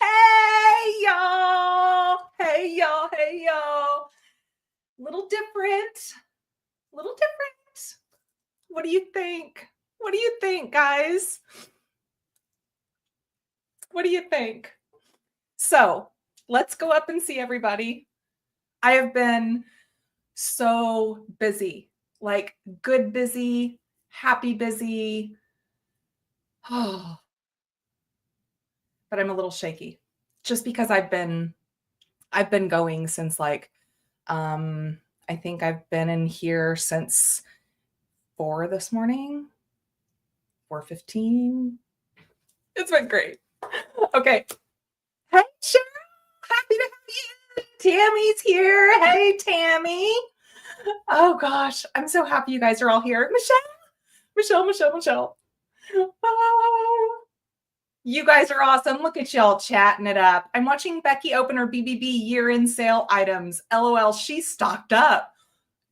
Hey, y'all. Hey, y'all. Hey, y'all. Little different. Little different. What do you think? What do you think, guys? What do you think? So let's go up and see everybody. I have been so busy, like good busy, happy busy. Oh, but I'm a little shaky just because I've been going since like, I think I've been in here since 4 this morning, 4:15. It's been great. Okay. Hey, Cheryl. Happy to have you. Tammy's here. Hey, Tammy. Oh, gosh. I'm so happy you guys are all here. Michelle. Oh, you guys are awesome. Look at y'all chatting it up. I'm watching Becky open her BBB year-end sale items. LOL, she's stocked up.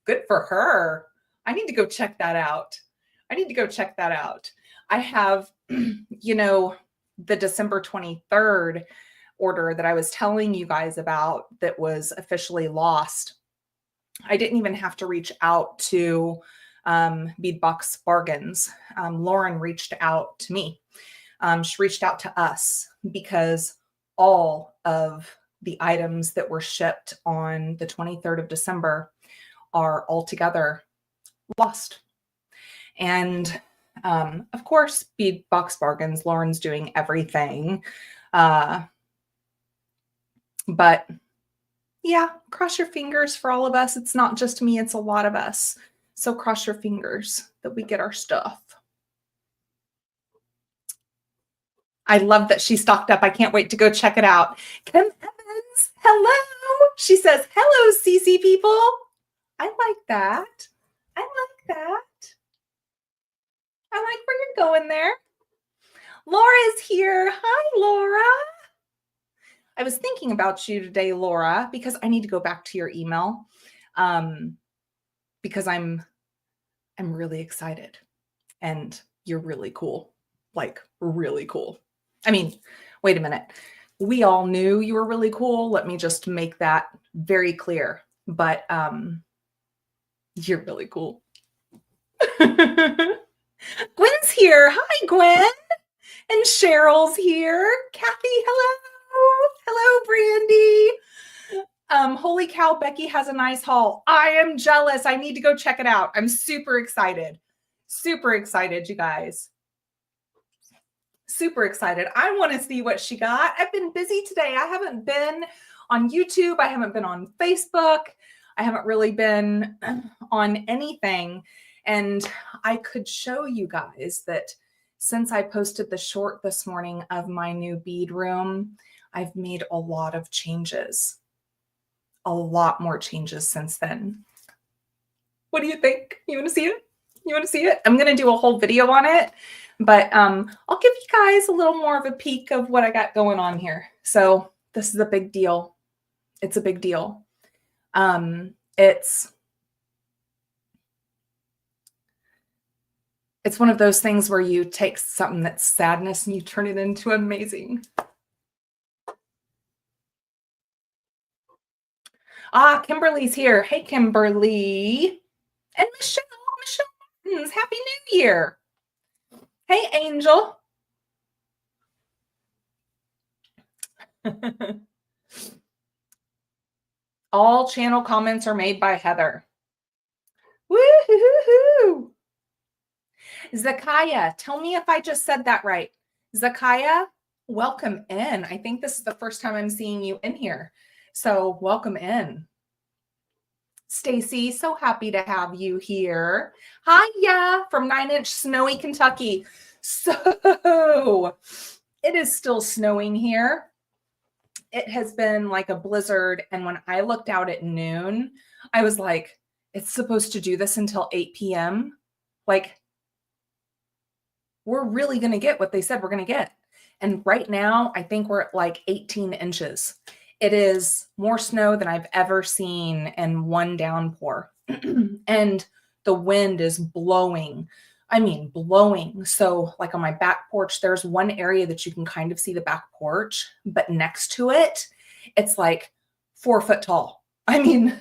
Good for her. I need to go check that out. I have, the December 23rd order that I was telling you guys about that was officially lost. I didn't even have to reach out to Bead Box Bargains. Lauren reached out to me. She reached out to us because all of the items that were shipped on the 23rd of December are altogether lost. And of course, Bead Box Bargains, Lauren's doing everything. But yeah, cross your fingers for all of us. It's not just me, it's a lot of us. So cross your fingers that we get our stuff. I love that she stocked up. I can't wait to go check it out. Kim Evans, hello. She says, hello, CC people. I like that. I like where you're going there. Laura's here. Hi, Laura. I was thinking about you today, Laura, because I need to go back to your email because I'm really excited and you're really cool, like really cool. I mean, wait a minute. We all knew you were really cool. Let me just make that very clear. But you're really cool. Gwen's here. Hi, Gwen. And Cheryl's here. Kathy, hello. Hello, Brandy. Holy cow, Becky has a nice haul. I am jealous. I need to go check it out. I'm super excited. Super excited, you guys. Super excited. I want to see what she got. I've been busy today. I haven't been on YouTube. I haven't been on Facebook. I haven't really been on anything. And I could show you guys that since I posted the short this morning of my new bead room, I've made a lot of changes. A lot more changes since then. What do you think? You want to see it? You want to see it? I'm going to do a whole video on it, but I'll give you guys a little more of a peek of what I got going on here. So this is a big deal. It's a big deal. It's one of those things where you take something that's sadness and you turn it into amazing. Ah, Kimberly's here. Hey, Kimberly. And Michelle Martins. Happy New Year. Hey, Angel. All channel comments are made by Heather. Woo-hoo-hoo-hoo. Zakaya, tell me if I just said that right. Zakaya, welcome in. I think this is the first time I'm seeing you in here. So welcome in. Stacy, so happy to have you here. Hiya from 9-inch snowy Kentucky. So it is still snowing here. It has been like a blizzard. And when I looked out at noon, I was like, it's supposed to do this until 8 p.m. Like, we're really going to get what they said we're going to get. And right now, I think we're at like 18 inches. It is more snow than I've ever seen in one downpour. And the wind is blowing I mean, blowing. So, like on my back porch, there's one area that you can kind of see the back porch, but next to it, it's like 4 foot tall. I mean,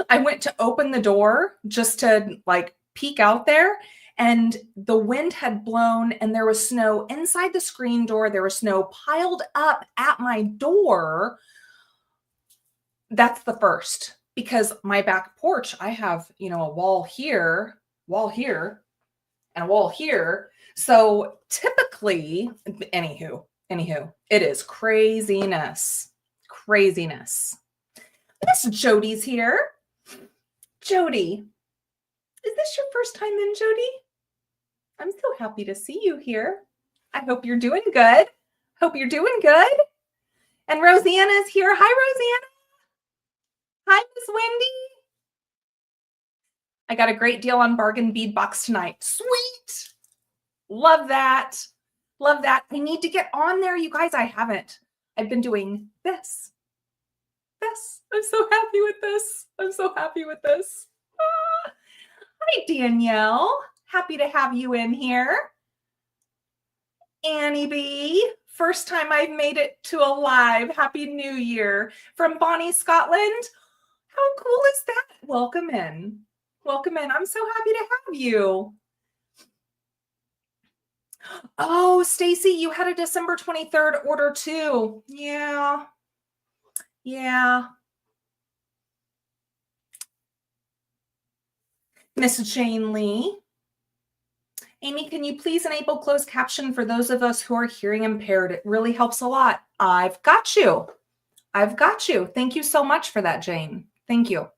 I went to open the door just to like peek out there, and the wind had blown, and there was snow inside the screen door. There was snow piled up at my door. That's the first, because my back porch, I have, a wall here, and a wall here. So typically, anywho, it is craziness. Craziness. Miss Jody's here. Jody, is this your first time in, Jody? I'm so happy to see you here. I hope you're doing good. Hope you're doing good. And Rosanna's here. Hi, Rosanna. Hi, Miss Wendy. I got a great deal on bargain bead box tonight. Sweet. Love that. Love that. I need to get on there, you guys. I haven't. I've been doing this. I'm so happy with this. I'm so happy with this. Hi, Danielle. Happy to have you in here. Annie B. First time I've made it to a live. Happy New Year. From Bonnie, Scotland. How cool is that? Welcome in. Welcome in. I'm so happy to have you. Oh, Stacy, you had a December 23rd order too. Yeah. Miss Jane Lee. Amy, can you please enable closed caption for those of us who are hearing impaired? It really helps a lot. I've got you. Thank you so much for that, Jane. Thank you.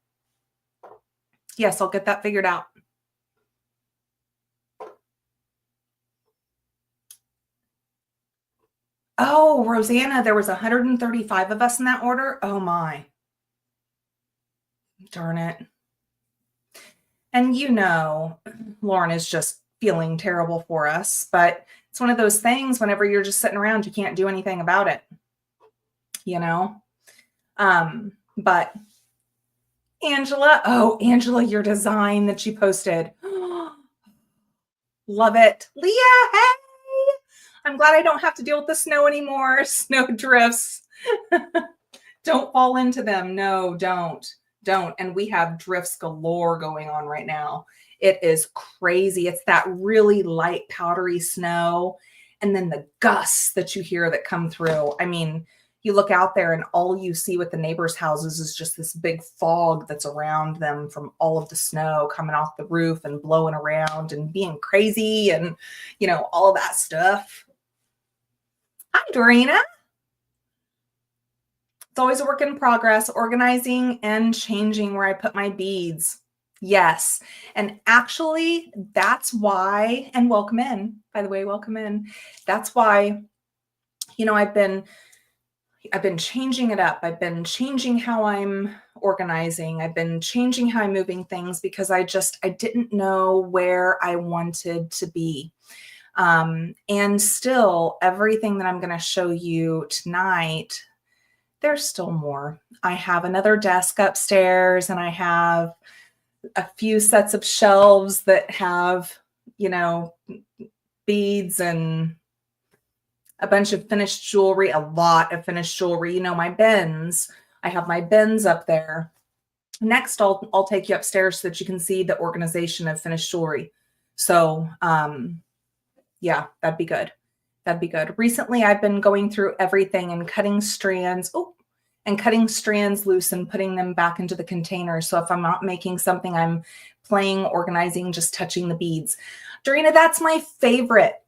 Yes, I'll get that figured out. Oh, Rosanna, there was 135 of us in that order. Oh my. Darn it. And Lauren is just feeling terrible for us, but it's one of those things whenever you're just sitting around, you can't do anything about it, but Angela, your design that you posted. Love it. Leah, hey, I'm glad I don't have to deal with the snow anymore. Snow drifts. Don't fall into them. No, don't. And we have drifts galore going on right now. It is crazy. It's that really light, powdery snow. And then the gusts that you hear that come through. I mean, you look out there and all you see with the neighbors' houses is just this big fog that's around them from all of the snow coming off the roof and blowing around and being crazy and, all of that stuff. Hi, Dorina. It's always a work in progress, organizing and changing where I put my beads. Yes. And actually, that's why, and welcome in, by the way, welcome in. That's why, I've been changing it up. I've been changing how I'm organizing. I've been changing how I'm moving things because I didn't know where I wanted to be. And still, everything that I'm going to show you tonight, there's still more. I have another desk upstairs and I have a few sets of shelves that have, beads and a bunch of finished jewelry, a lot of finished jewelry, my bins. I have my bins up there. Next, I'll take you upstairs so that you can see the organization of finished jewelry. So, yeah, that'd be good. Recently, I've been going through everything and cutting strands loose and putting them back into the container. So if I'm not making something, I'm playing, organizing, just touching the beads. Dorina, that's my favorite.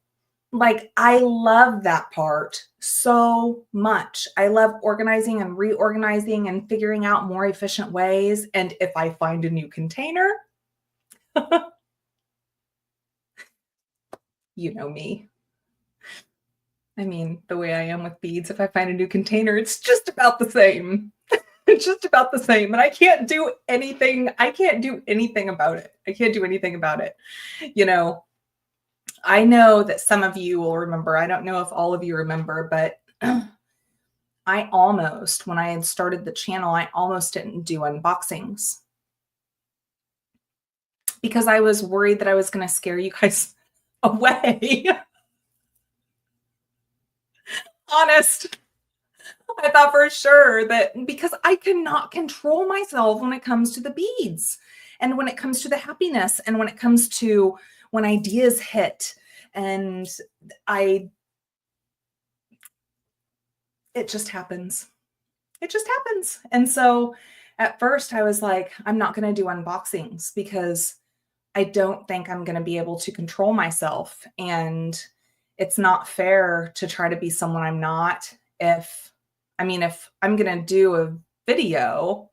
Like, I love that part so much. I love organizing and reorganizing and figuring out more efficient ways. And if I find a new container, you know me. I mean, the way I am with beads, if I find a new container, it's just about the same. It's just about the same. And I can't do anything about it. I know that some of you will remember. I don't know if all of you remember, but when I had started the channel, I almost didn't do unboxings because I was worried that I was going to scare you guys away. Honest. I thought for sure that because I cannot control myself when it comes to the beads and when it comes to the happiness and when it comes to when ideas hit and it just happens. It just happens. And so at first I was like, I'm not going to do unboxings because I don't think I'm going to be able to control myself. And it's not fair to try to be someone I'm not. If I'm going to do a video,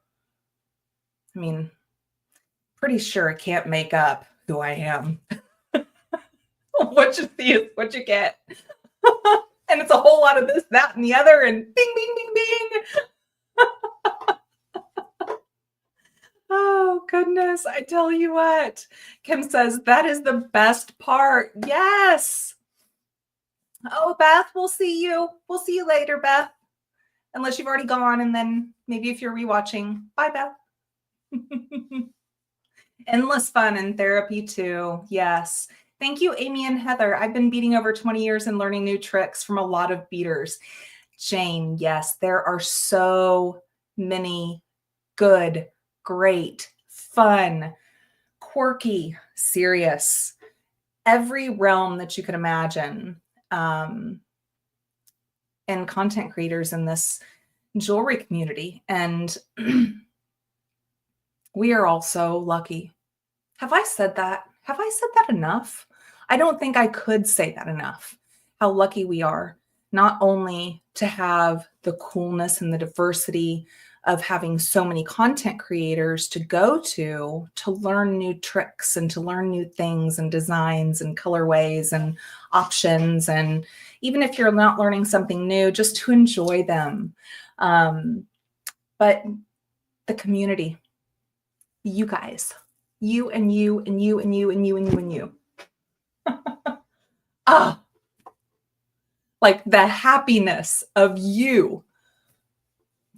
pretty sure I can't make up who I am. What you see is what you get. And it's a whole lot of this, that, and the other, and bing, bing, bing, bing. Oh, goodness. I tell you what. Kim says, that is the best part. Yes. Oh, Beth, we'll see you. We'll see you later, Beth. Unless you've already gone, and then maybe if you're rewatching. Bye, Beth. Endless fun and therapy too. Yes. Thank you, Amy and Heather. I've been beading over 20 years and learning new tricks from a lot of beaders. Jane, yes, there are so many good, great, fun, quirky, serious, every realm that you could imagine, and content creators in this jewelry community. And we are all so lucky. Have I said that? Have I said that enough? I don't think I could say that enough. How lucky we are, not only to have the coolness and the diversity of having so many content creators to go to learn new tricks and to learn new things and designs and colorways and options. And even if you're not learning something new, just to enjoy them. But the community, you guys, you and you and you and you and you and you and you. Ah, like the happiness of you.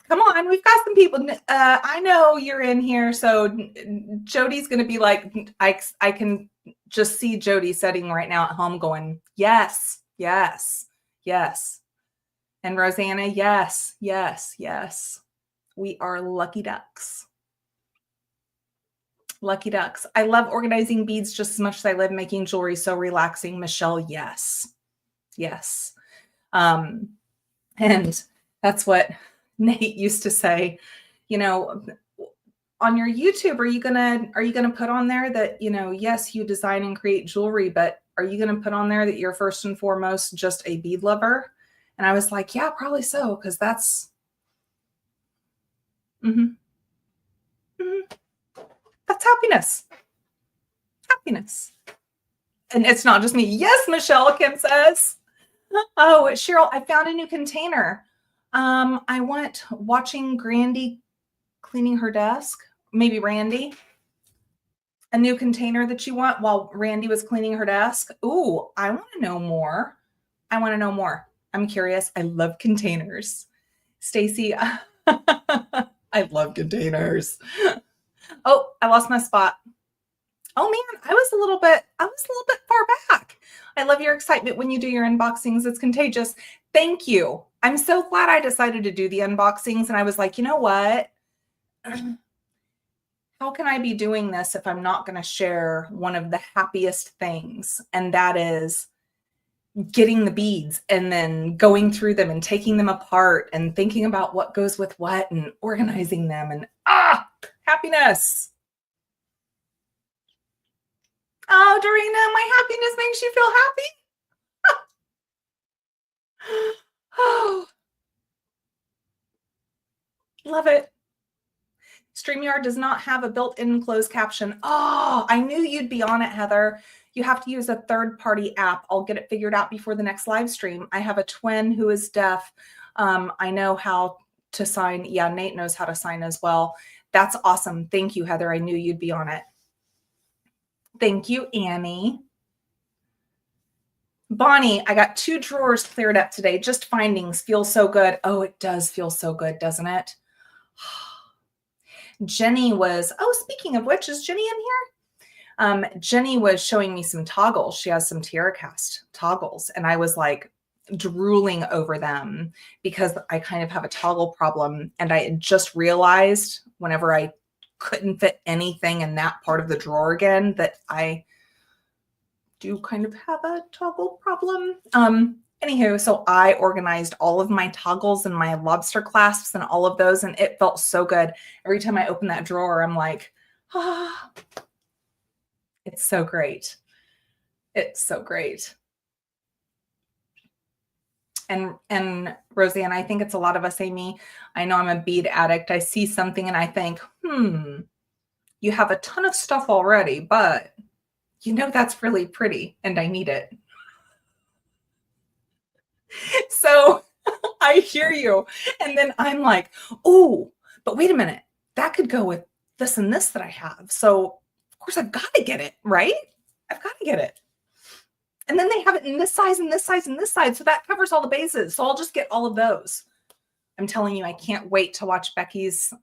Come on, we've got some people. I know you're in here, so Jody's going to be like, I can just see Jody sitting right now at home going, yes, yes, yes. And Rosanna, yes, yes, yes. We are lucky ducks. Lucky ducks. I love organizing beads just as much as I love making jewelry. So relaxing. Michelle, yes. Yes. And that's what Nate used to say, on your YouTube, are you gonna put on there that, yes, you design and create jewelry, but are you gonna put on there that you're first and foremost just a bead lover? And I was like, yeah, probably so, because that's that's happiness. Happiness. And it's not just me. Yes, Michelle, Kim says. Oh, Cheryl, I found a new container. I went watching Grandy cleaning her desk. Maybe Randy. A new container that you want while Randy was cleaning her desk. Ooh, I want to know more. I want to know more. I'm curious. I love containers. Stacy, I love containers. Oh, I lost my spot. Oh man, I was a little bit far back. I love your excitement when you do your unboxings. It's contagious. Thank you. I'm so glad I decided to do the unboxings. And I was like, you know what? How can I be doing this if I'm not going to share one of the happiest things? And that is getting the beads and then going through them and taking them apart and thinking about what goes with what and organizing them and happiness. Oh, Dorina, my happiness makes you feel happy. Oh, love it. StreamYard does not have a built-in closed caption. Oh, I knew you'd be on it, Heather. You have to use a third-party app. I'll get it figured out before the next live stream. I have a twin who is deaf. I know how to sign. Yeah, Nate knows how to sign as well. That's awesome. Thank you, Heather. I knew you'd be on it. Thank you, Annie. Bonnie, I got 2 drawers cleared up today. Just findings. Feels so good. Oh, it does feel so good, doesn't it? Jenny was, speaking of which, is Jenny in here? Jenny was showing me some toggles. She has some tiara cast toggles, and I was like drooling over them because I kind of have a toggle problem. And I had just realized whenever I couldn't fit anything in that part of the drawer again, that I do kind of have a toggle problem. Anywho, so I organized all of my toggles and my lobster clasps and all of those, and it felt so good. Every time I open that drawer, I'm like, ah, it's so great. It's so great. And Roseanne, I think it's a lot of us, Amy. I know I'm a bead addict. I see something and I think, you have a ton of stuff already, but you know that's really pretty and I need it. So I hear you. And then I'm like, oh, but wait a minute. That could go with this and this that I have. So of course I've got to get it, right? I've got to get it. And then they have it in this size and this size and this size. So that covers all the bases. So I'll just get all of those. I'm telling you, I can't wait to watch Becky's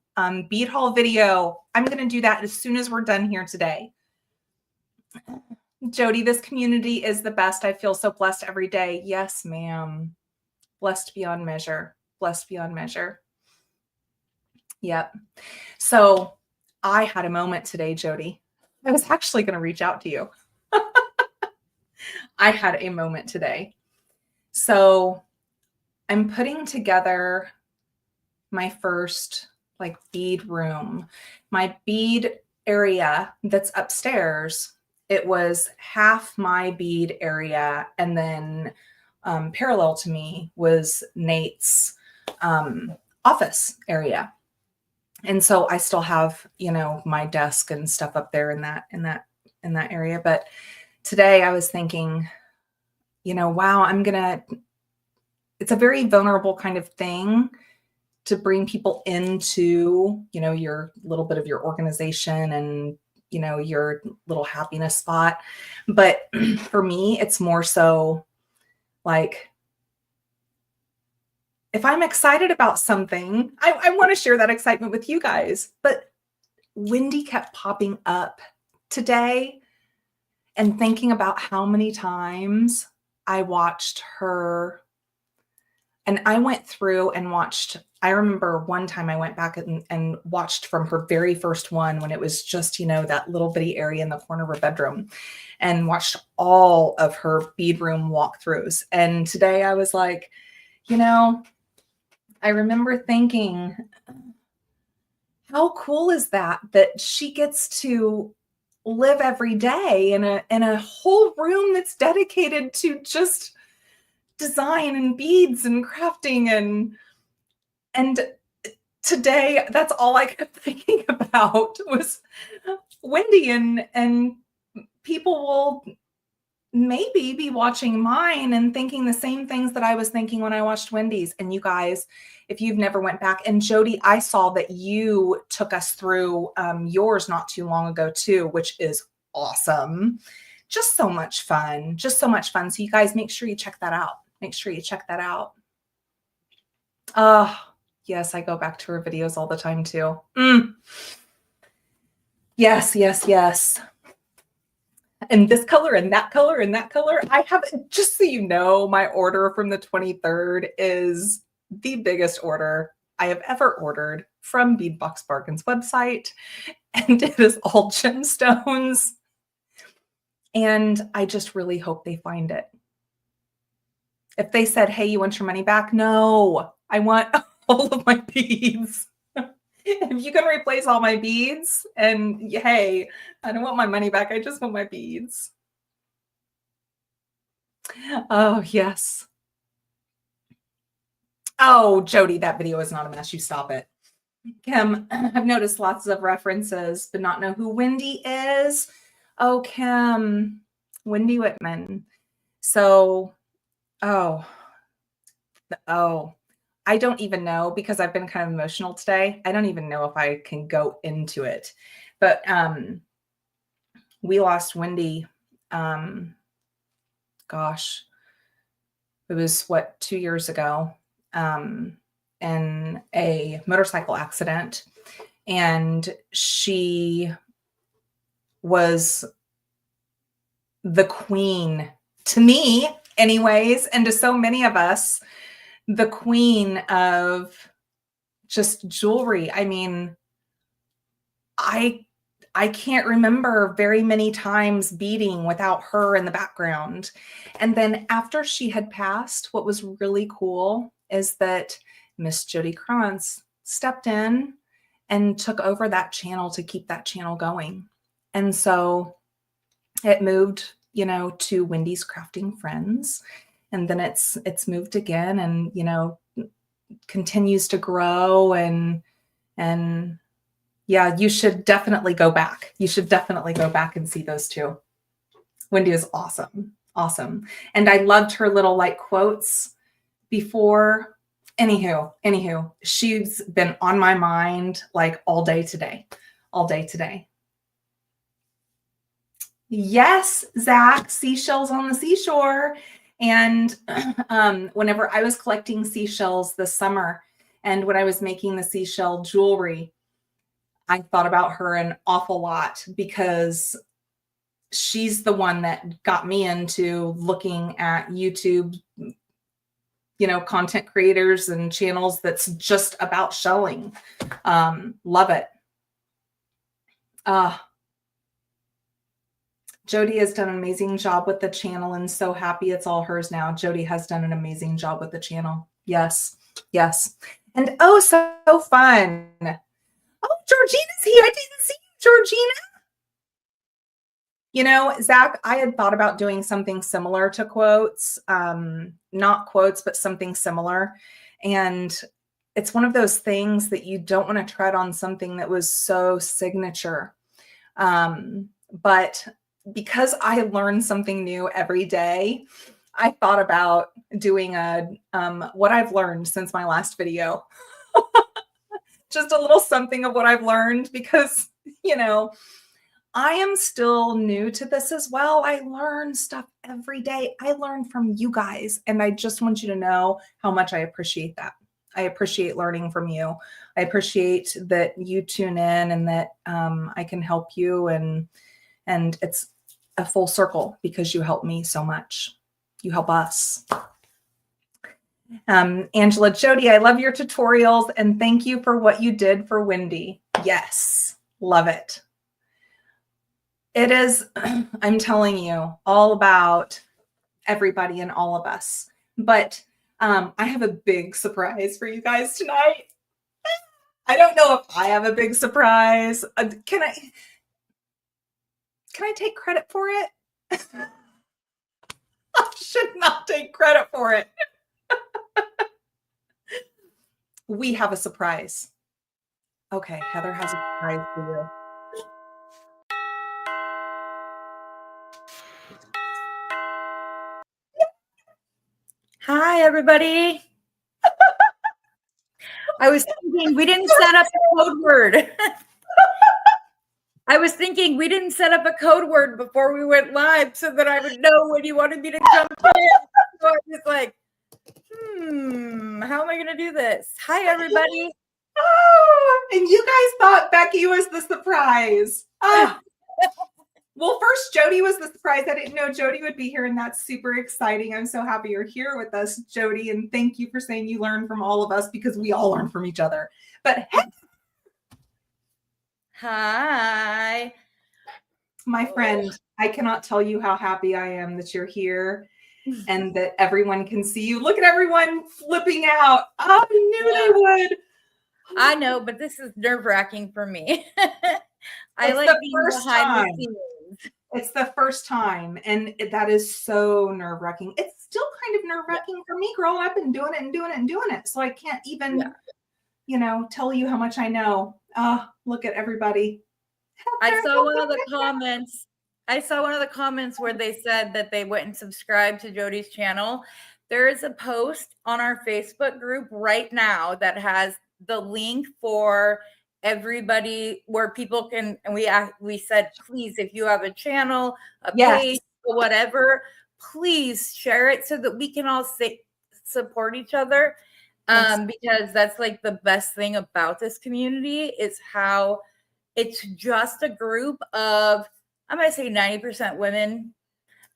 bead haul video. I'm going to do that as soon as we're done here today. Jody, this community is the best. I feel so blessed every day. Yes, ma'am. Blessed beyond measure. Blessed beyond measure. Yep. So I had a moment today, Jody. I was actually going to reach out to you. I had a moment today. So I'm putting together my first like bead room. My bead area that's upstairs, it was half my bead area, and then parallel to me was Nate's office area. And so I still have, you know, my desk and stuff up there in that area. But today I was thinking, you know, wow, it's a very vulnerable kind of thing to bring people into, you know, your little bit of your organization and, you know, your little happiness spot. But for me, it's more so like, if I'm excited about something, I want to share that excitement with you guys. But Wendy kept popping up today and thinking about how many times I watched her. And I went through and watched, I remember one time I went back and watched from her very first one when it was just, you know, that little bitty area in the corner of her bedroom, and watched all of her bead room walkthroughs. And today I was like, you know, I remember thinking, how cool is that she gets to live every day in a whole room that's dedicated to just design and beads and crafting, and today that's all I kept thinking about was Wendy, and people will maybe be watching mine and thinking the same things that I was thinking when I watched Wendy's. And you guys, if you've never went back, and Jody, I saw that you took us through yours not too long ago too, which is awesome. Just so much fun, just so much fun. So you guys, make sure you check that out. Make sure you check that out. Yes, I go back to her videos all the time too. Yes, yes, yes. And this color and that color and that color. I have, just so you know, my order from the 23rd is the biggest order I have ever ordered from Beadbox Bargains website. And it is all gemstones. And I just really hope they find it. If they said, hey, you want your money back? No, I want all of my beads. If you can replace all my beads, and hey, I don't want my money back. I just want my beads. Oh, yes. Oh, Jody, that video is not a mess. You stop it. Kim, I've noticed lots of references, but not know who Wendy is. Oh, Kim, Wendy Whitman. So, oh, I don't even know, because I've been kind of emotional today. I don't even know if I can go into it, but we lost Wendy. Gosh, it was what, 2 years ago, in a motorcycle accident. And she was the queen, to me anyways, and to so many of us, the queen of just jewelry. I mean, I can't remember very many times beading without her in the background. And then after she had passed, what was really cool is that Miss Jody Krantz stepped in and took over that channel to keep that channel going. And so it moved, you know, to Wendy's Crafting Friends. And then it's moved again and, you know, continues to grow and yeah, you should definitely go back. You should definitely go back and see those two. Wendy is awesome. Awesome. And I loved her little like quotes before. Anywho, she's been on my mind like all day today. Yes, Zach, seashells on the seashore. And whenever I was collecting seashells this summer and when I was making the seashell jewelry, I thought about her an awful lot because she's the one that got me into looking at YouTube, you know, content creators and channels that's just about shelling. Love it. Jody has done an amazing job with the channel and so happy it's all hers now. Jody has done an amazing job with the channel. Yes. And oh, so fun. Oh, Georgina's here. I didn't see you, Georgina. You know, Zach, I had thought about doing something similar to quotes, not quotes, but something similar. And it's one of those things that you don't want to tread on something that was so signature. But because I learn something new every day, I thought about doing a what I've learned since my last video. Just a little something of what I've learned because, you know, I am still new to this as well. I learn stuff every day. I learn from you guys. And I just want you to know how much I appreciate that. I appreciate learning from you. I appreciate that you tune in and that I can help you. And it's a full circle because you help me so much. You help us. Angela, Jody, I love your tutorials and thank you for what you did for Wendy. Yes, love it. It is, I'm telling you, all about everybody and all of us. But I have a big surprise for you guys tonight. I don't know if I have a big surprise. Can I take credit for it? I should not take credit for it. We have a surprise. Okay, Heather has a surprise for you. Hi, everybody. I was thinking we didn't set up a code word. I was thinking we didn't set up a code word before we went live so that I would know when you wanted me to jump in. So I was like, how am I going to do this? Hi, everybody. Oh, and you guys thought Becky was the surprise. Oh. Well, first, Jody was the surprise. I didn't know Jody would be here, and that's super exciting. I'm so happy you're here with us, Jody, and thank you for saying you learn from all of us because we all learn from each other. But hey. Hi. My friend, I cannot tell you how happy I am that you're here and that everyone can see you. Look at everyone flipping out. Oh, I knew they would. I know, but this is nerve-wracking for me. I it's like the being first behind time. the scenes. It's the first time, and that is so nerve-wracking. It's still kind of nerve-wracking for me, girl. I've been doing it, so I can't even, you know, tell you how much I know. Look at everybody. I saw one of the comments where they said that they went and subscribed to Jody's channel. There is a post on our Facebook group right now that has the link for everybody where people can, and we said, please, if you have a channel, a page, or whatever, please share it so that we can all support each other. Because that's like the best thing about this community is how it's just a group of, I'm going to say 90% women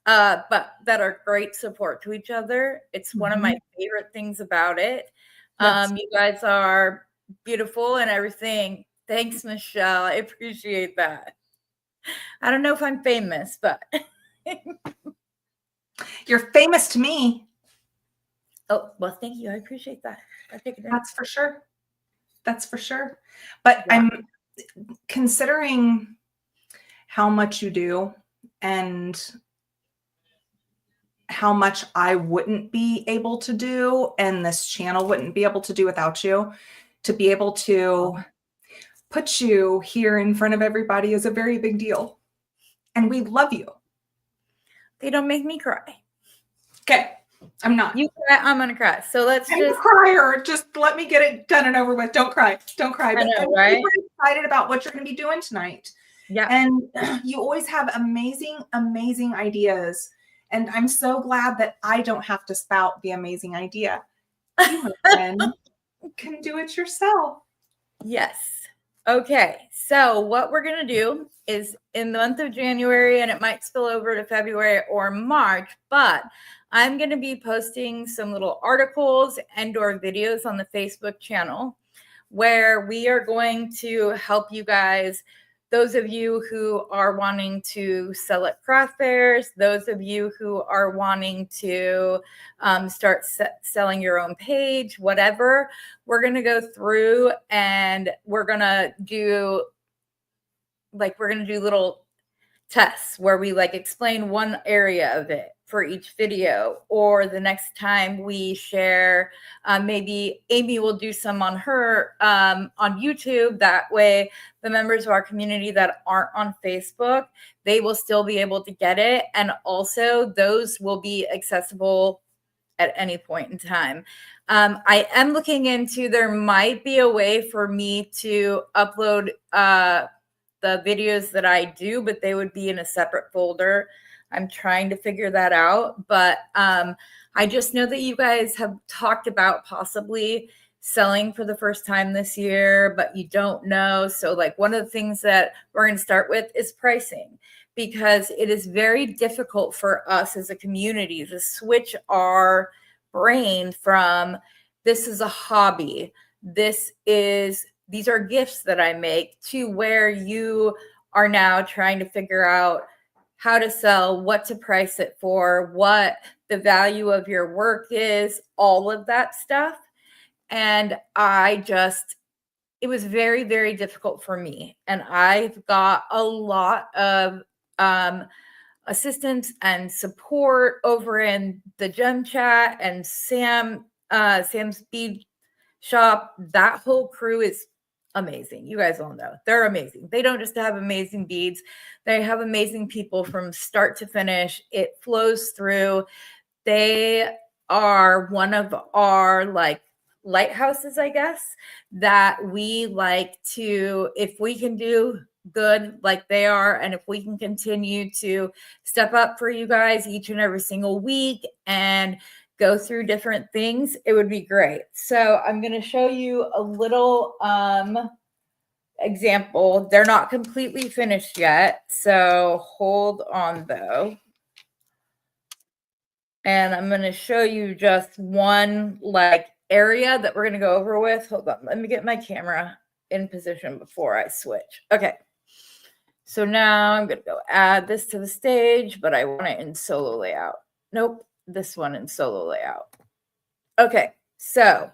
but that are great support to each other. It's one of my favorite things about it. Yes. You guys are beautiful and everything. Thanks, Michelle. I appreciate that. I don't know if I'm famous, but You're famous to me. oh, well, thank you. I appreciate that. I take it in. That's for sure. That's for sure. But Yeah. I'm considering how much you do and how much I wouldn't be able to do and this channel wouldn't be able to do without you. To be able to put you here in front of everybody is a very big deal. And we love you. They don't make me cry. Okay. I'm not. You cry, I'm gonna cry. So let's I'm just a crier. Just let me get it done and over with. Don't cry. Don't cry. I know, I'm right? super excited about what you're going to be doing tonight. Yeah. And you always have amazing, amazing ideas. And I'm so glad that I don't have to spout the amazing idea. You, my friend, can do it yourself. Yes. Okay. So what we're going to do is in the month of January, and it might spill over to February or March, but I'm going to be posting some little articles and or videos on the Facebook channel where we are going to help you guys, those of you who are wanting to sell at craft fairs, those of you who are wanting to start selling your own page, whatever. We're going to go through and we're going to do little tests where we like explain one area of it for each video, or the next time we share, maybe Amy will do some on her on YouTube. That way the members of our community that aren't on Facebook, they will still be able to get it, and also those will be accessible at any point in time. I am looking into, there might be a way for me to upload the videos that I do, but they would be in a separate folder. I'm trying to figure that out, but I just know that you guys have talked about possibly selling for the first time this year, but you don't know. So like one of the things that we're going to start with is pricing, because it is very difficult for us as a community to switch our brain from this is a hobby, these are gifts that I make, to where you are now trying to figure out how to sell, what to price it for, what the value of your work is, all of that stuff. And it was very, very difficult for me. And I've got a lot of assistance and support over in the Gem Chat and Sam's Bead Shop. That whole crew is amazing. You guys all know they're amazing. They don't just have amazing beads, they have amazing people from start to finish. It flows through. They are one of our like lighthouses, I guess, that we like to, if we can do good like they are, and if we can continue to step up for you guys each and every single week and go through different things, it would be great. So I'm going to show you a little example. They're not completely finished yet, so hold on though. And I'm going to show you just one like area that we're going to go over with. Hold on, let me get my camera in position before I switch. Okay. So now I'm going to go add this to the stage, but I want it in solo layout. Nope, this one in solo layout. Okay, so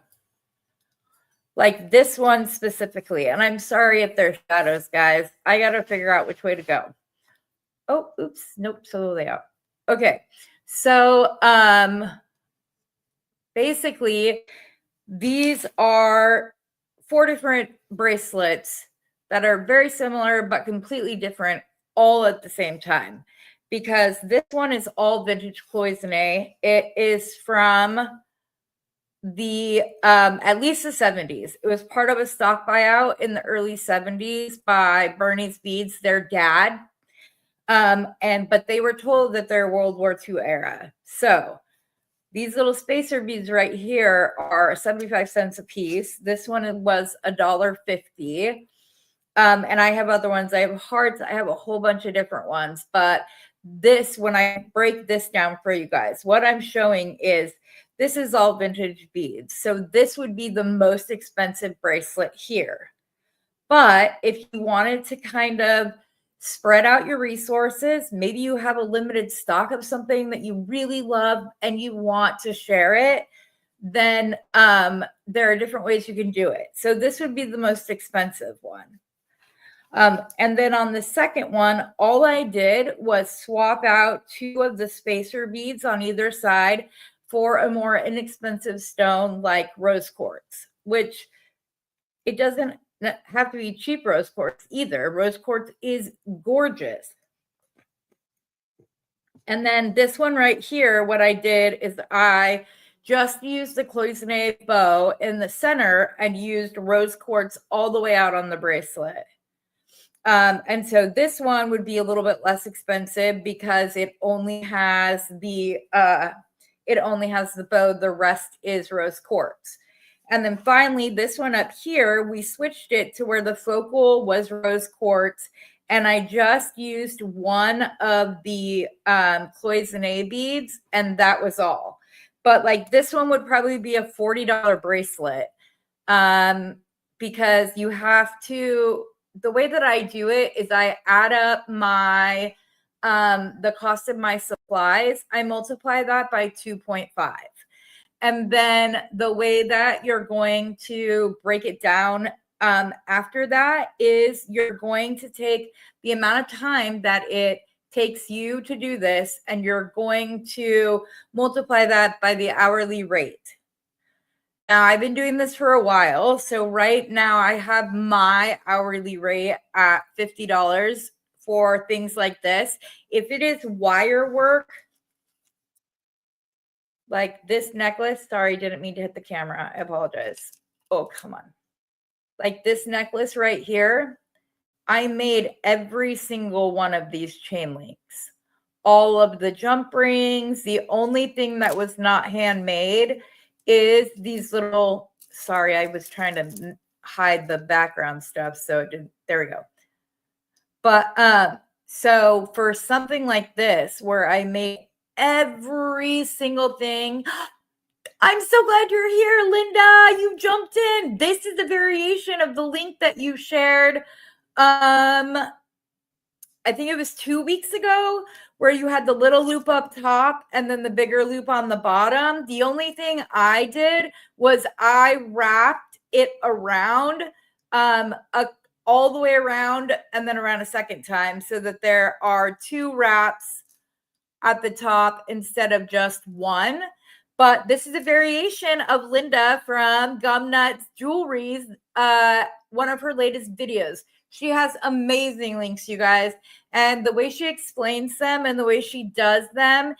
like this one specifically, and I'm sorry if there's shadows, guys. I got to figure out which way to go. Oh, oops, nope, solo layout. Okay, so basically these are 4 different bracelets that are very similar but completely different all at the same time, because this one is all vintage cloisonne. It is from the at least the 70s. It was part of a stock buyout in the early 70s by Bernie's Beads, their dad. But they were told that they're World War II era. So these little spacer beads right here are 75 cents a piece. This one was $1.50. And I have other ones. I have hearts. I have a whole bunch of different ones, but this, when I break this down for you guys, what I'm showing is this is all vintage beads. So this would be the most expensive bracelet here. But if you wanted to kind of spread out your resources, maybe you have a limited stock of something that you really love and you want to share it, then there are different ways you can do it. So this would be the most expensive one. And then on the second one, all I did was swap out 2 of the spacer beads on either side for a more inexpensive stone like rose quartz, which it doesn't have to be cheap rose quartz either. Rose quartz is gorgeous. And then this one right here, what I did is I just used the cloisonne bow in the center and used rose quartz all the way out on the bracelet. And so this one would be a little bit less expensive because it only has the bow. The rest is rose quartz. And then finally, this one up here, we switched it to where the focal was rose quartz. And I just used one of the cloisonne beads, and that was all. But like this one would probably be a $40 bracelet because you have to, the way that I do it is I add up my, the cost of my supplies. I multiply that by 2.5. And then the way that you're going to break it down after that is you're going to take the amount of time that it takes you to do this, and you're going to multiply that by the hourly rate. Now, I've been doing this for a while. So right now I have my hourly rate at $50 for things like this. If it is wire work, like this necklace, sorry, didn't mean to hit the camera. I apologize. Oh, come on. Like this necklace right here, I made every single one of these chain links, all of the jump rings. The only thing that was not handmade is these little, sorry, I was trying to hide the background stuff. So it did, there we go. But so for something like this, where I made every single thing, I'm so glad you're here, Linda. You jumped in. This is a variation of the link that you shared. I think it was 2 weeks ago, where you had the little loop up top and then the bigger loop on the bottom. The only thing I did was I wrapped it around all the way around and then around a second time, so that there are 2 wraps at the top instead of just one. But this is a variation of Linda from Gumnuts Jewelry's, one of her latest videos. She has amazing links, you guys. And the way she explains them and the way she does them,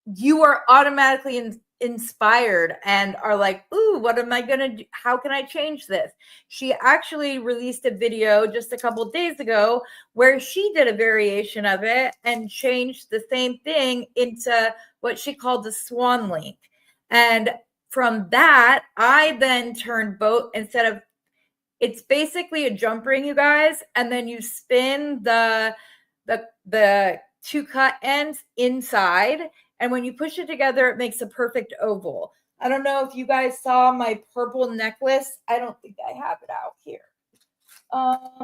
you are automatically inspired and are like, ooh, what am I going to do? How can I change this? She actually released a video just a couple of days ago where she did a variation of it and changed the same thing into what she called the swan link. And from that, I then turned both, instead of, it's basically a jump ring, you guys, and then you spin the 2 cut ends inside, and when you push it together, it makes a perfect oval. I don't know if you guys saw my purple necklace. I don't think I have it out here.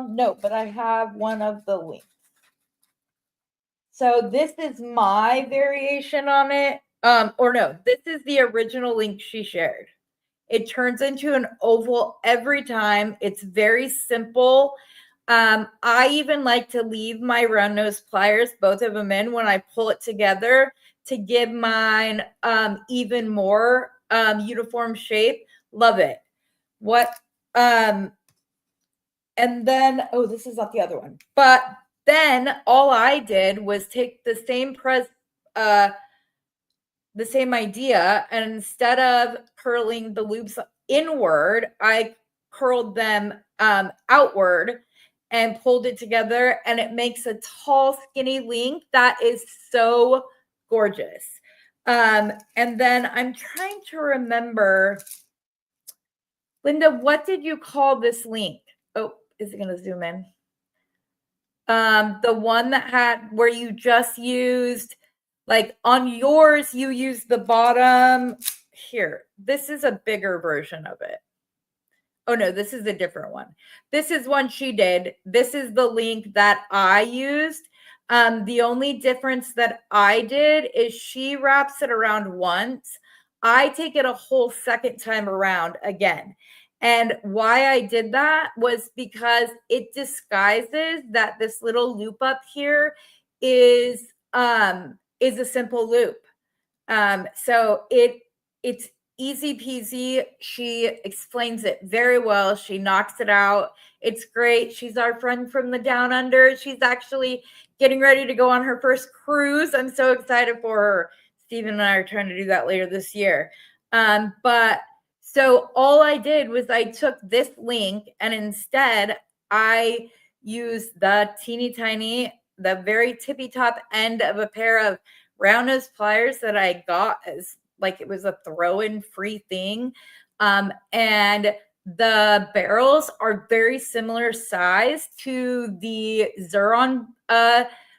No, but I have one of the links. So this is my variation on it. Or no, this is the original link she shared. It turns into an oval every time. It's very simple. I even like to leave my round nose pliers, both of them in, when I pull it together to give mine even more uniform shape. Love it. And then, oh, this is not the other one. But then all I did was take the same idea, and instead of curling the loops inward, I curled them outward and pulled it together, and it makes a tall, skinny link that is so gorgeous. And then I'm trying to remember, Linda, what did you call this link? Oh, is it going to zoom in? The one that had where you just used, like on yours, you used the bottom here. This is a bigger version of it. Oh no, this is a different one. This is one she did. This is the link that I used. The only difference that I did is she wraps it around once. I take it a whole second time around again. And why I did that was because it disguises that this little loop up here is a simple loop. So it's easy peasy. She explains it very well. She knocks it out. It's great. She's our friend from the down under. She's actually getting ready to go on her first cruise. I'm so excited for her. Steven and I are trying to do that later this year. But so all I did was I took this link and instead I used the teeny tiny, the very tippy top end of a pair of round nose pliers that I got as like it was a throw-in free thing. And the barrels are very similar size to the Xuron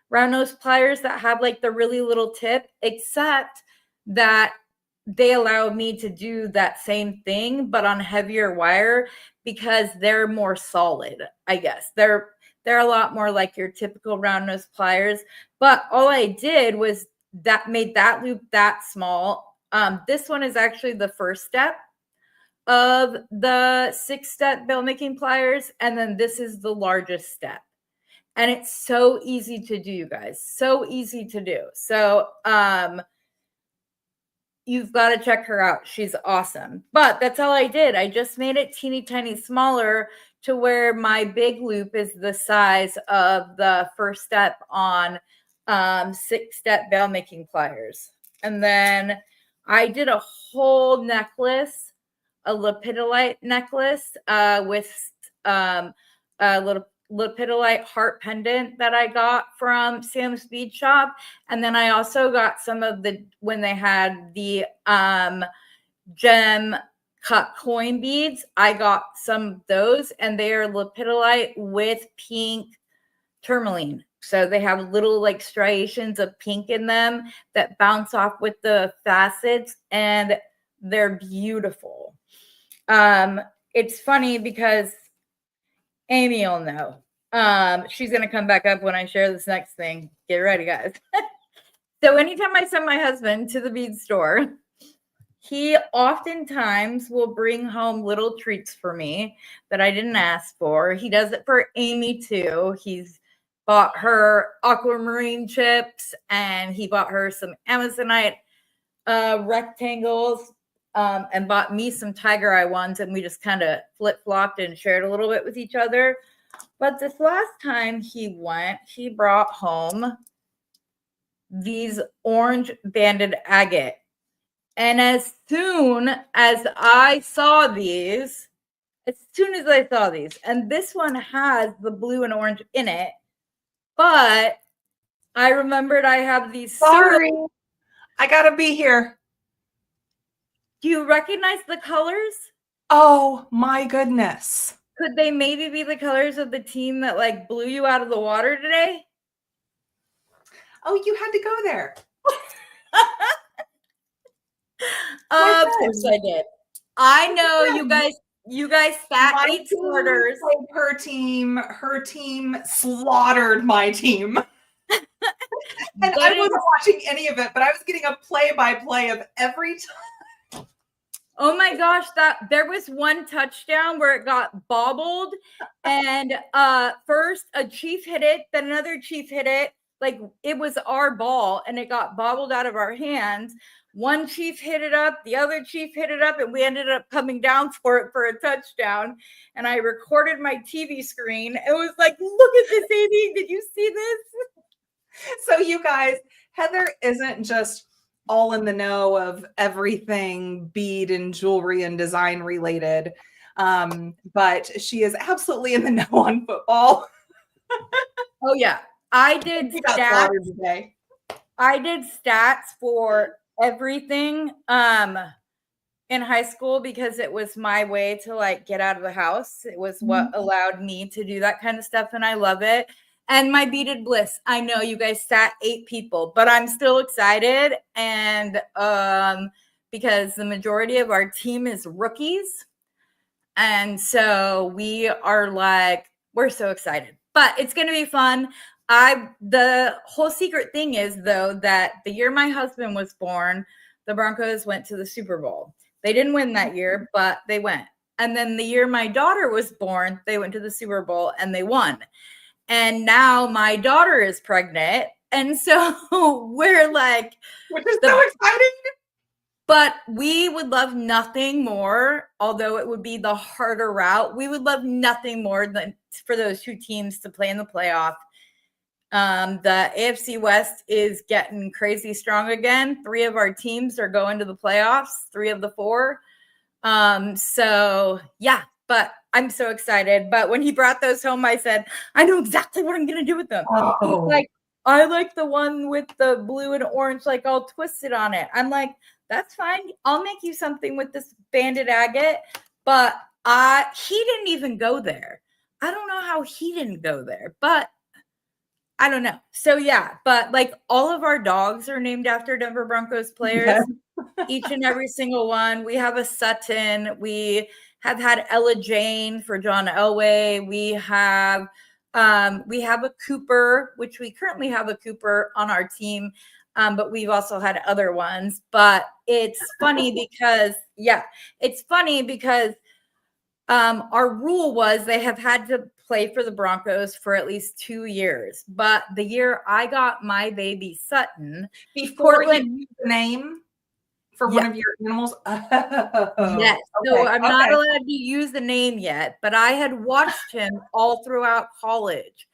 round nose pliers that have like the really little tip, except that they allow me to do that same thing, but on heavier wire because they're more solid, I guess. They're a lot more like your typical round nose pliers. But all I did was that made that loop that small. This one is actually the first step of the 6-step bell making pliers. And then this is the largest step. And it's so easy to do, you guys. So easy to do. So you've got to check her out. She's awesome. But that's all I did. I just made it teeny tiny smaller to where my big loop is the size of the first step on 6-step bell making pliers. And then I did a whole necklace, a lepidolite necklace with a little lepidolite heart pendant that I got from Sam's Bead Shop. And then I also got some of the, when they had the gem cut coin beads, I got some of those, and they are lepidolite with pink tourmaline. So they have little like striations of pink in them that bounce off with the facets, and they're beautiful. It's funny because Amy will know. She's going to come back up when I share this next thing. Get ready, guys. So anytime I send my husband to the bead store, he oftentimes will bring home little treats for me that I didn't ask for. He does it for Amy too. He's bought her aquamarine chips, and he bought her some Amazonite rectangles, and bought me some tiger eye ones, and we just kind of flip-flopped and shared a little bit with each other. But this last time he went, he brought home these orange banded agate. And as soon as I saw these, and this one has the blue and orange in it, but I remembered I have these. Sorry, I gotta be here. Do you recognize the colors? Oh my goodness. Could they maybe be the colors of the team that like blew you out of the water today? Oh, you had to go there. Of course I did. I know you guys fat ate starters. Her team slaughtered my team. And I wasn't watching any of it, but I was getting a play-by-play of every time. Oh my gosh, there was one touchdown where it got bobbled, and first a Chief hit it, then another Chief hit it, like it was our ball, and it got bobbled out of our hands. One Chief hit it up, the other Chief hit it up, and we ended up coming down for it for a touchdown. And I recorded my TV screen. It was like, look at this, Amy. Did you see this? So you guys, Heather isn't just all in the know of everything bead and jewelry and design related, but she is absolutely in the know on football. Oh yeah, I did stats today. I did stats for everything in high school because it was my way to like get out of the house. It was what allowed me to do that kind of stuff, and I love it. And my beaded bliss. I know you guys sat 8 people, but I'm still excited. And because the majority of our team is rookies. And so we are like, we're so excited, but it's going to be fun. The whole secret thing is, though, that the year my husband was born, the Broncos went to the Super Bowl. They didn't win that year, but they went. And then the year my daughter was born, they went to the Super Bowl and they won. And now my daughter is pregnant. And so we're like, which is so exciting. But we would love nothing more, although it would be the harder route. We would love nothing more than for those 2 teams to play in the playoff. The AFC West is getting crazy strong again. 3 of our teams are going to the playoffs, 3 of the 4. So yeah, but I'm so excited. But when he brought those home, I said, I know exactly what I'm going to do with them. He's like, I like the one with the blue and orange, like all twisted on it. I'm like, that's fine. I'll make you something with this banded agate. But he didn't even go there. I don't know how he didn't go there, but I don't know. So yeah, but like all of our dogs are named after Denver Broncos players. Yeah. Each and every single one. We have a Sutton. We have had Ella Jane for John Elway. We have a Cooper, which we currently have a Cooper on our team. But we've also had other ones. But it's funny because, our rule was they have had to play for the Broncos for at least 2 years. But the year I got my baby Sutton, before you use the name for one of your animals? Yes. So I'm not allowed to use the name yet, but I had watched him all throughout college.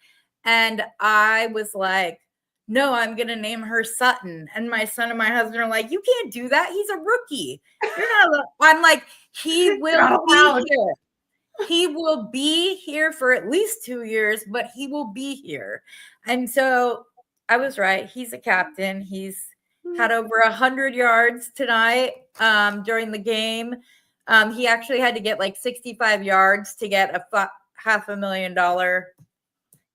And I was like, no, I'm going to name her Sutton. And my son and my husband are like, you can't do that. He's a rookie. You're not. I'm like, he will be here. He will be here for at least 2 years, but he will be here. And so I was right. He's a captain. He's had over 100 yards tonight during the game. He actually had to get like 65 yards to get a $500,000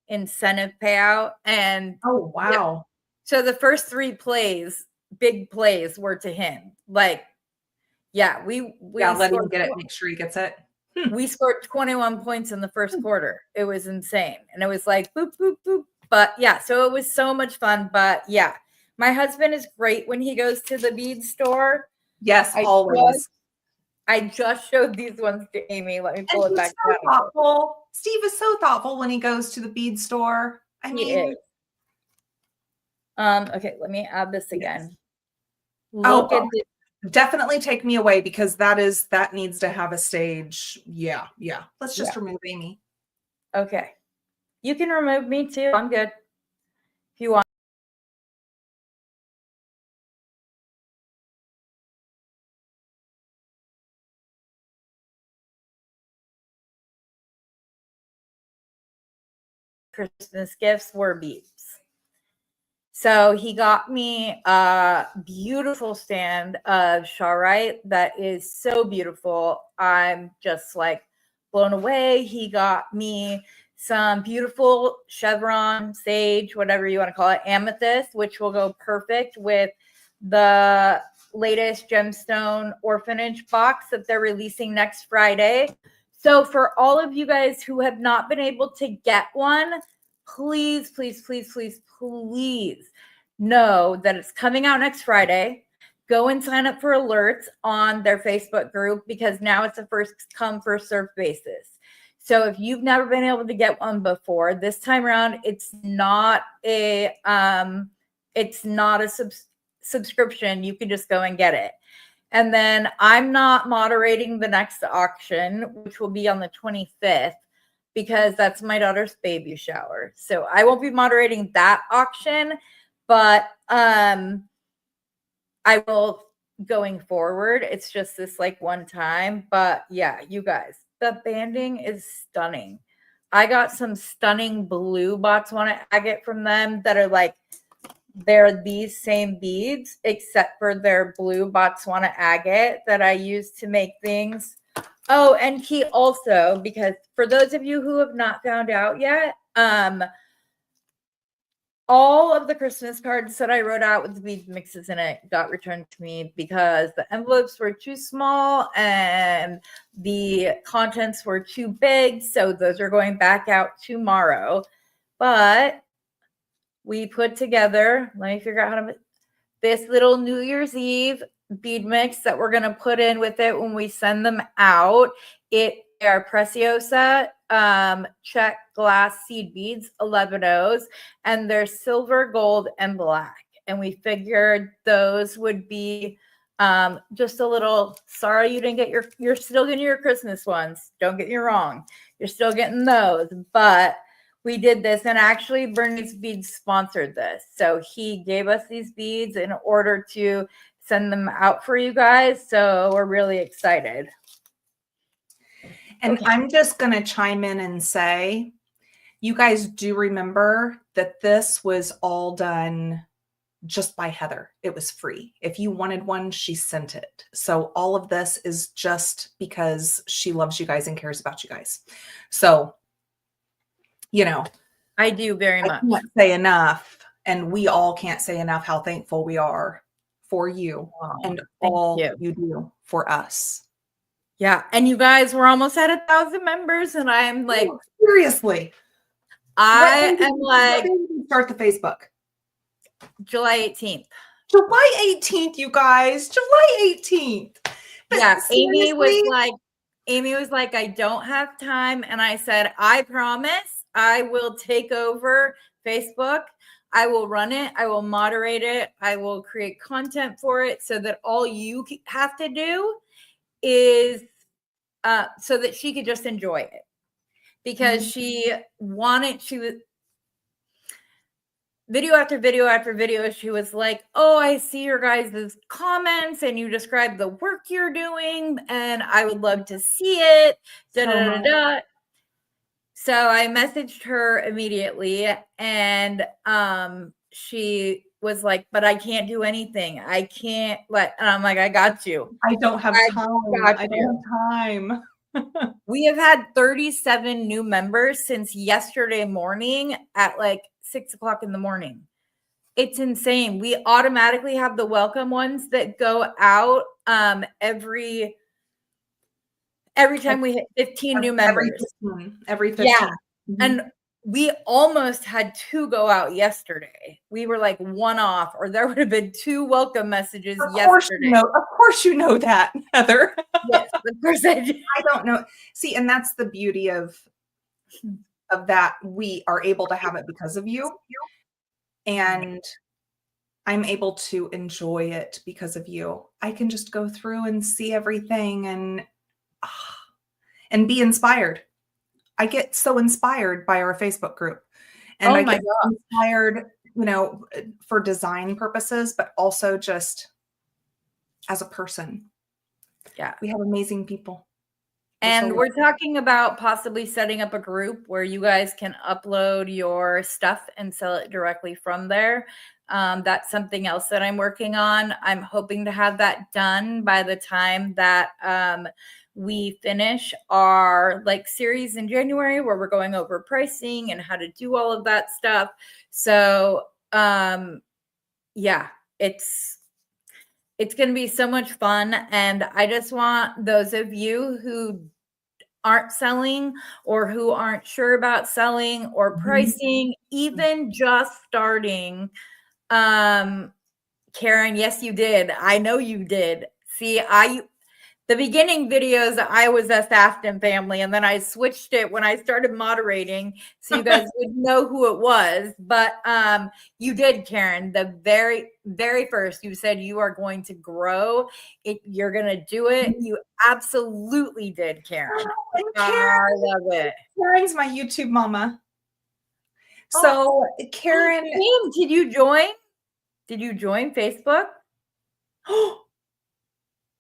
incentive payout. And oh wow! Yeah. So the first 3 plays, big plays, were to him. Like, yeah, we let him get it. Make sure he gets it. We scored 21 points in the first quarter. It was insane, and it was like boop boop boop. But yeah, so it was so much fun. But yeah. My husband is great when he goes to the bead store. Yes, always. I just showed these ones to Amy. Let me pull it back down. Thoughtful. Steve is so thoughtful when he goes to the bead store. I mean, okay, let me add this again. Yes. Definitely take me away because that needs to have a stage. Yeah. Let's just remove Amy. Okay. You can remove me too. I'm good. If you want. Christmas gifts were beads. So he got me a beautiful stand of Sharite that is so beautiful. I'm just like blown away. He got me some beautiful chevron, sage, whatever you want to call it, amethyst, which will go perfect with the latest gemstone orphanage box that they're releasing next Friday. So for all of you guys who have not been able to get one, please, please, please, please, please know that it's coming out next Friday. Go and sign up for alerts on their Facebook group because now it's a first come, first served basis. So if you've never been able to get one before, this time around, it's not a subscription. You can just go and get it. And then I'm not moderating the next auction, which will be on the 25th, because that's my daughter's baby shower. So I won't be moderating that auction, but I will going forward. It's just this like one time. But yeah, you guys, the banding is stunning. I got some stunning blue Botswana agate from them that are like, they're these same beads, except for their blue Botswana agate that I use to make things. Oh, and he also, because for those of you who have not found out yet, all of the Christmas cards that I wrote out with the bead mixes in it got returned to me because the envelopes were too small and the contents were too big. So those are going back out tomorrow. But we put together, let me figure out how to, this little New Year's Eve bead mix that we're going to put in with it when we send them out. They are Preciosa check glass seed beads, 11 O's, and they're silver, gold, and black. And we figured those would be just a little, sorry you didn't get you're still getting your Christmas ones. Don't get me wrong. You're still getting those, but we did this, and actually Bernie's Beads sponsored this. So he gave us these beads in order to send them out for you guys. So we're really excited. And okay. I'm just going to chime in and say, you guys do remember that this was all done just by Heather. It was free. If you wanted one, she sent it. So all of this is just because she loves you guys and cares about you guys. So, you know, I do very much. I can't say enough, and we all can't say enough how thankful we are for you and all you do for us. Yeah. And you guys, we're almost at 1,000 members, and I'm like, oh, seriously, I am like, start the Facebook. July 18th. July 18th, you guys. July 18th. But yeah, Amy was like, I don't have time. And I said, I promise I will take over Facebook. I will run it. I will moderate it. I will create content for it so that all you have to do is so that she could just enjoy it. Because she was video after video after video, she was like, oh, I see your guys' comments and you describe the work you're doing and I would love to see it. Da, da, da, da. So I messaged her immediately, and she was like, but I can't do anything. I can't and I'm like, I got you. I don't have time. I don't have time. We have had 37 new members since yesterday morning at like 6 o'clock in the morning. It's insane. We automatically have the welcome ones that go out every time we hit 15 new members. Every 15. Yeah. And we almost had 2 go out yesterday. We were like 1 off, or there would have been 2 welcome messages yesterday. Of course you know that, Heather. Yes, of course I do. I don't know. See, and that's the beauty of that. We are able to have it because of you. And I'm able to enjoy it because of you. I can just go through and see everything and be inspired. I get so inspired by our Facebook group, and I get inspired, for design purposes, but also just as a person. Yeah. We have amazing people. And we're talking about possibly setting up a group where you guys can upload your stuff and sell it directly from there. That's something else that I'm working on. I'm hoping to have that done by the time that we finish our series in January, where we're going over pricing and how to do all of that stuff. So yeah, it's going to be so much fun. And I just want those of you who aren't selling or who aren't sure about selling or pricing, even just starting. Karen, yes, you did. I know you did. See, the beginning videos, I was a Safton family, and then I switched it when I started moderating, so you guys would know who it was. But you did, Karen. The very, very first, you said you are going to grow it. You're going to do it. You absolutely did, Karen. I love it. Karen's my YouTube mama. So, Karen, did you join? Did you join Facebook?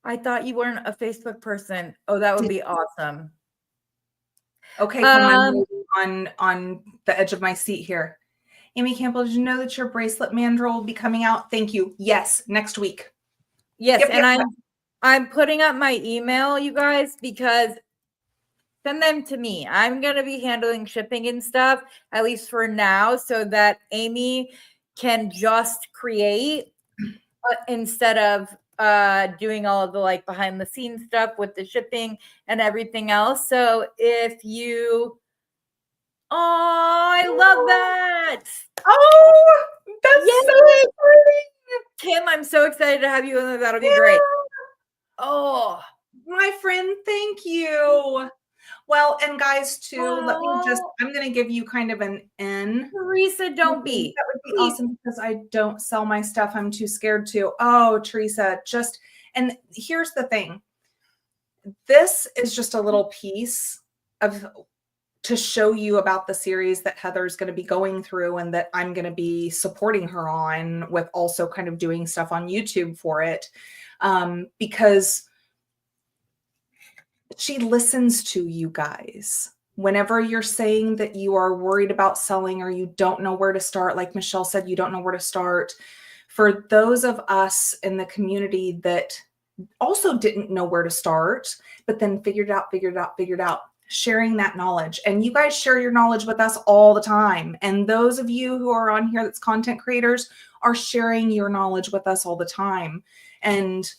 I thought you weren't a Facebook person. Oh, that would be awesome. Okay, I'm on the edge of my seat here. Amy Campbell, did you know that your bracelet mandrel will be coming out? Thank you. Yes, next week. Yes, and I'm putting up my email, you guys, because send them to me. I'm going to be handling shipping and stuff, at least for now, so that Amy can just create instead of doing all of the like behind the scenes stuff with the shipping and everything else. So if you, I love that. Oh, that's Yay! so exciting. Kim, I'm so excited to have you in. That'll be great. Oh, my friend, thank you. Well, and guys, too, let me just, I'm going to give you kind of an in. Teresa, don't be. That would be Please. awesome because I don't sell my stuff. I'm too scared to. Oh, Teresa, just, and here's the thing. This is just a little piece of, to show you about the series that Heather's going to be going through and that I'm going to be supporting her on, with also kind of doing stuff on YouTube for it. Because she listens to you guys. Whenever you're saying that you are worried about selling or you don't know where to start, like Michelle said, you don't know where to start. For those of us in the community that also didn't know where to start, but then figured out, sharing that knowledge. And you guys share your knowledge with us all the time. And those of you who are on here that's content creators are sharing your knowledge with us all the time. And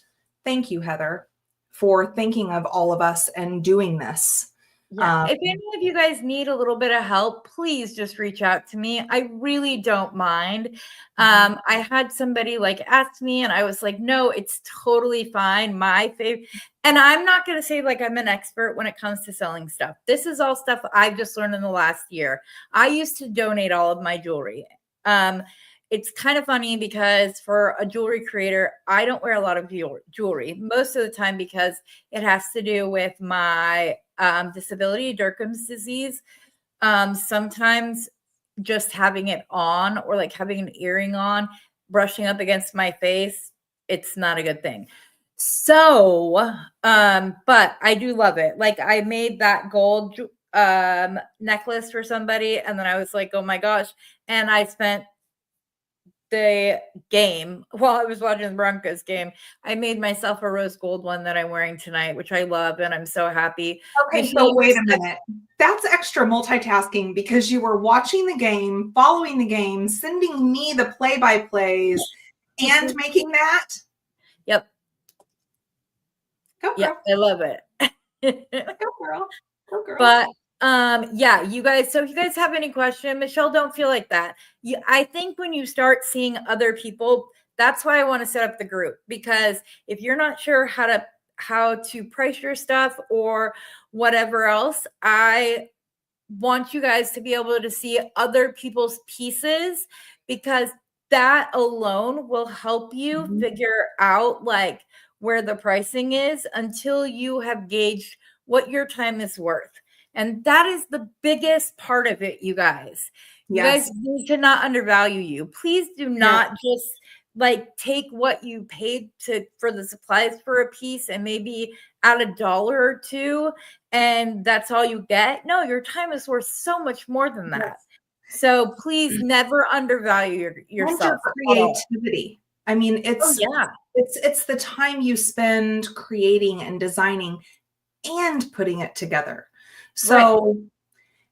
thank you, Heather, for thinking of all of us and doing this. Yeah. If any of you guys need a little bit of help, please just reach out to me. I really don't mind. I had somebody like ask me and I was like, no, it's totally fine. My favorite. And I'm not going to say like I'm an expert when it comes to selling stuff. This is all stuff I've just learned in the last year. I used to donate all of my jewelry. It's kind of funny because for a jewelry creator, I don't wear a lot of jewelry most of the time because it has to do with my disability, Durkheim's disease. Sometimes just having it on or like having an earring on, brushing up against my face, it's not a good thing. So, but I do love it. Like I made that gold necklace for somebody and then I was like, oh my gosh. And I spent the game while I was watching the Broncos game. I made myself a rose gold one that I'm wearing tonight, which I love and I'm so happy. Okay, so wait a minute. That's extra multitasking because you were watching the game, following the game, sending me the play-by-plays, and making that. Yep. Go girl. Yep, I love it. Go girl. Go girl. But yeah, you guys, so if you guys have any question, Michelle, don't feel like that. I think when you start seeing other people, that's why I want to set up the group, because if you're not sure how to price your stuff or whatever else, I want you guys to be able to see other people's pieces, because that alone will help you figure out like where the pricing is until you have gauged what your time is worth. And that is the biggest part of it, you guys. You guys need to not undervalue you. Please do not just like take what you paid for the supplies for a piece and maybe add $1 or $2 and that's all you get. No, your time is worth so much more than that. So please never undervalue yourself. Your creativity. I mean, it's the time you spend creating and designing and putting it together. So,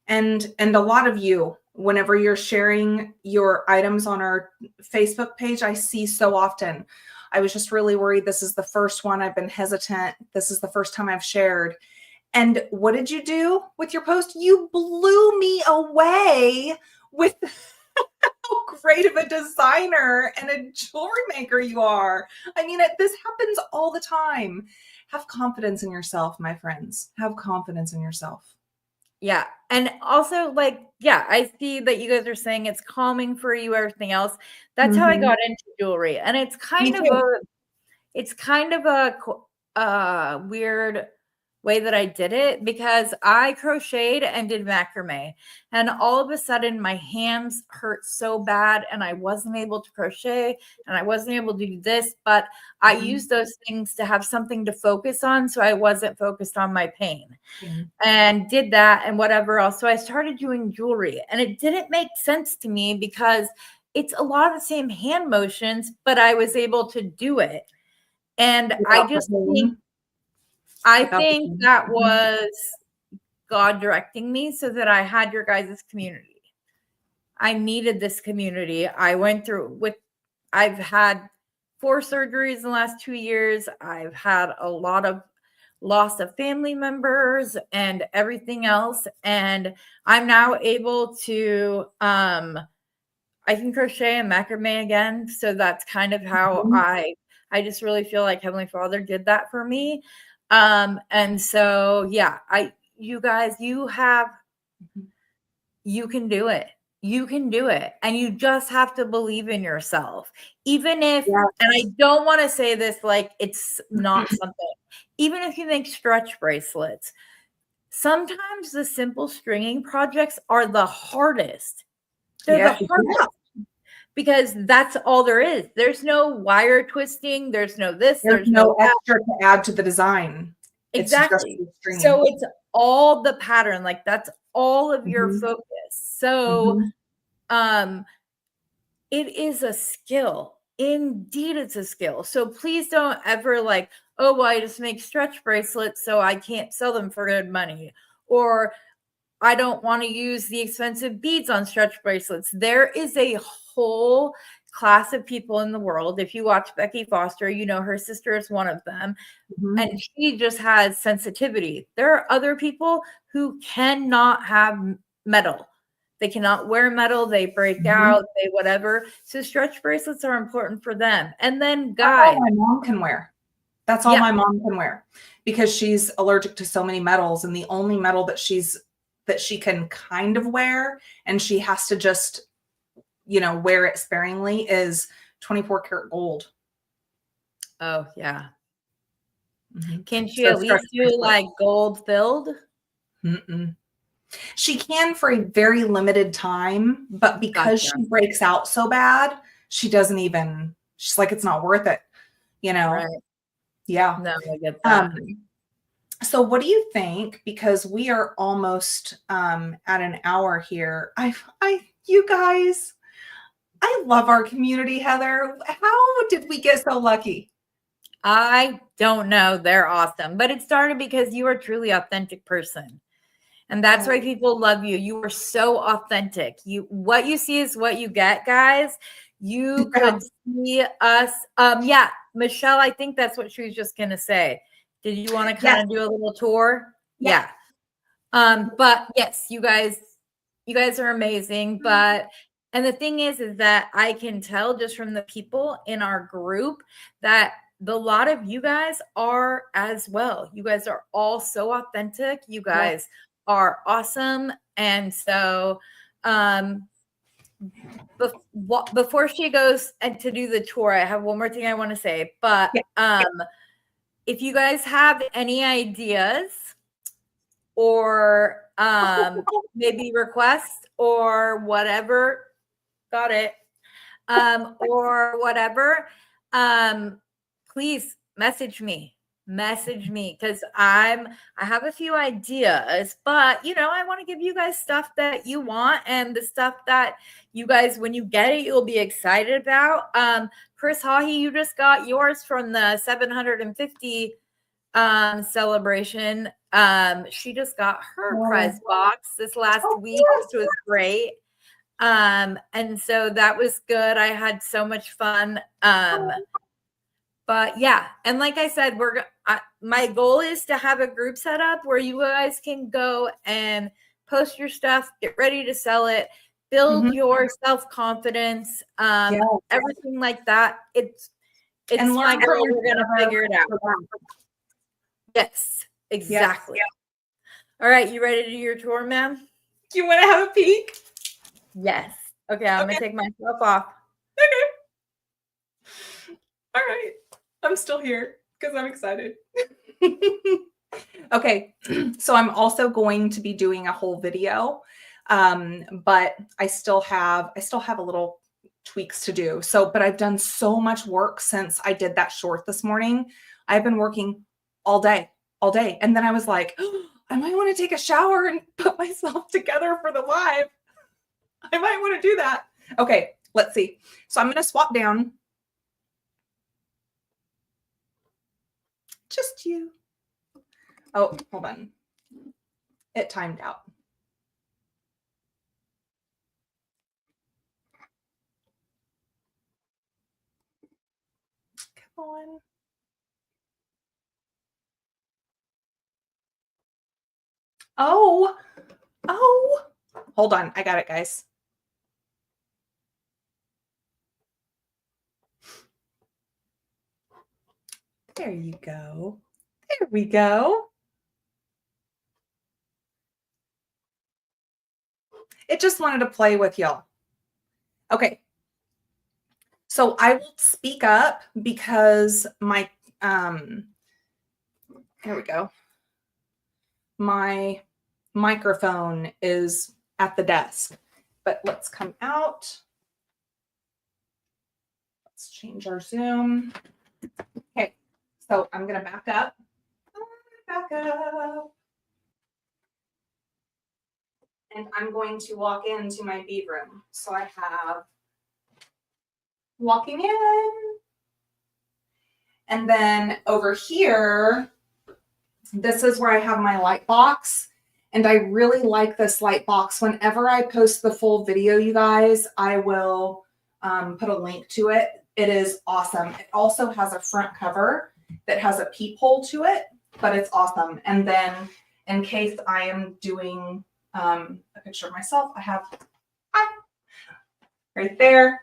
and a lot of you, whenever you're sharing your items on our Facebook page, I see so often, I was just really worried. This is the first one. I've been hesitant. This is the first time I've shared. And what did you do with your post? You blew me away with how great of a designer and a jewelry maker you are. I mean, this happens all the time. Have confidence in yourself, my friends. Have confidence in yourself. Yeah. And also like, yeah, I see that you guys are saying it's calming for you, everything else. That's how I got into jewelry. And it's kind of a weird way that I did it, because I crocheted and did macrame, and all of a sudden my hands hurt so bad and I wasn't able to crochet and I wasn't able to do this, but I used those things to have something to focus on, so I wasn't focused on my pain, and did that and whatever else. So I started doing jewelry, and it didn't make sense to me because it's a lot of the same hand motions, but I was able to do it. And I think that was God directing me so that I had your guys' community. I needed this community. I've had 4 surgeries in the last 2 years. I've had a lot of loss of family members and everything else. And I'm now able to, I can crochet and macrame again. So that's kind of how I just really feel like Heavenly Father did that for me. And so, yeah, you guys, you can do it. You can do it. And you just have to believe in yourself. Even if, and I don't want to say this like it's not something, even if you make stretch bracelets, sometimes the simple stringing projects are the hardest. They're the hardest because that's all there is. There's no wire twisting. There's no this. There's no extra to add to the design. Exactly. So it's all the pattern. Like that's all of your focus. So it is a skill. Indeed, it's a skill. So please don't ever like, oh, well, I just make stretch bracelets so I can't sell them for good money. Or I don't want to use the expensive beads on stretch bracelets. There is a whole class of people in the world. If you watch Becky Foster, you know her sister is one of them. And she just has sensitivity. There are other people who cannot have metal. They cannot wear metal. They break out. They whatever. So stretch bracelets are important for them. And then guys, that's all my mom can wear. That's all my mom can wear because she's allergic to so many metals, and the only metal that she can kind of wear, and she has to just, wear it sparingly, is 24 karat gold. Oh yeah. Can she at least do like gold filled? She can for a very limited time, but because she breaks out so bad, she's like, it's not worth it, Right. Yeah. No, I get that. So what do you think? Because we are almost at an hour here. You guys, I love our community, Heather. How did we get so lucky? I don't know. They're awesome. But it started because you are a truly authentic person. And that's why people love you. You are so authentic. What you see is what you get, guys. You could see us. Michelle, I think that's what she was just gonna say. Did you want to kind of do a little tour? Yeah. But yes, you guys are amazing. And the thing is that I can tell just from the people in our group that a lot of you guys are as well. You guys are all so authentic. You guys are awesome. And so before she goes and to do the tour, I have one more thing I want to say. But if you guys have any ideas or maybe requests or whatever, got it, or whatever, please message me because I have a few ideas, but I want to give you guys stuff that you want and the stuff that you guys, when you get it, you'll be excited about. Chris Hawhey, you just got yours from the 750 celebration. She just got her prize box this last week, which was great. And so that was good. I had so much fun. But yeah, and like I said, my goal is to have a group set up where you guys can go and post your stuff, get ready to sell it, build your self-confidence, everything like that. It's my goal. We're gonna figure it out. Yes, exactly. All right, you ready to do your tour, ma'am? Do you want to have a peek? Yes. Okay, I'm gonna take myself off. Okay. All right. I'm still here because I'm excited. Okay, so I'm also going to be doing a whole video, but I still have a little tweaks to do. But I've done so much work since I did that short this morning. I've been working all day. And then I was like, oh, I might want to take a shower and put myself together for the live. I might want to do that. Okay, let's see. So I'm going to swap down. Just you. Oh, hold on. it timed out. Come on. Oh, hold on. I got it, guys. There you go. There we go. It just wanted to play with y'all. Okay. So I will speak up because my, here we go. My microphone is at the desk, but let's come out. Let's change our Zoom. Okay. So I'm going to back up. And I'm going to walk into my bead room. So I have walking in. And then over here, this is where I have my light box. And I really like this light box. Whenever I post the full video, you guys, I will put a link to it. It is awesome. It also has a front cover that has a peephole to it, but it's awesome. And then in case I am doing a picture of myself, I have right there.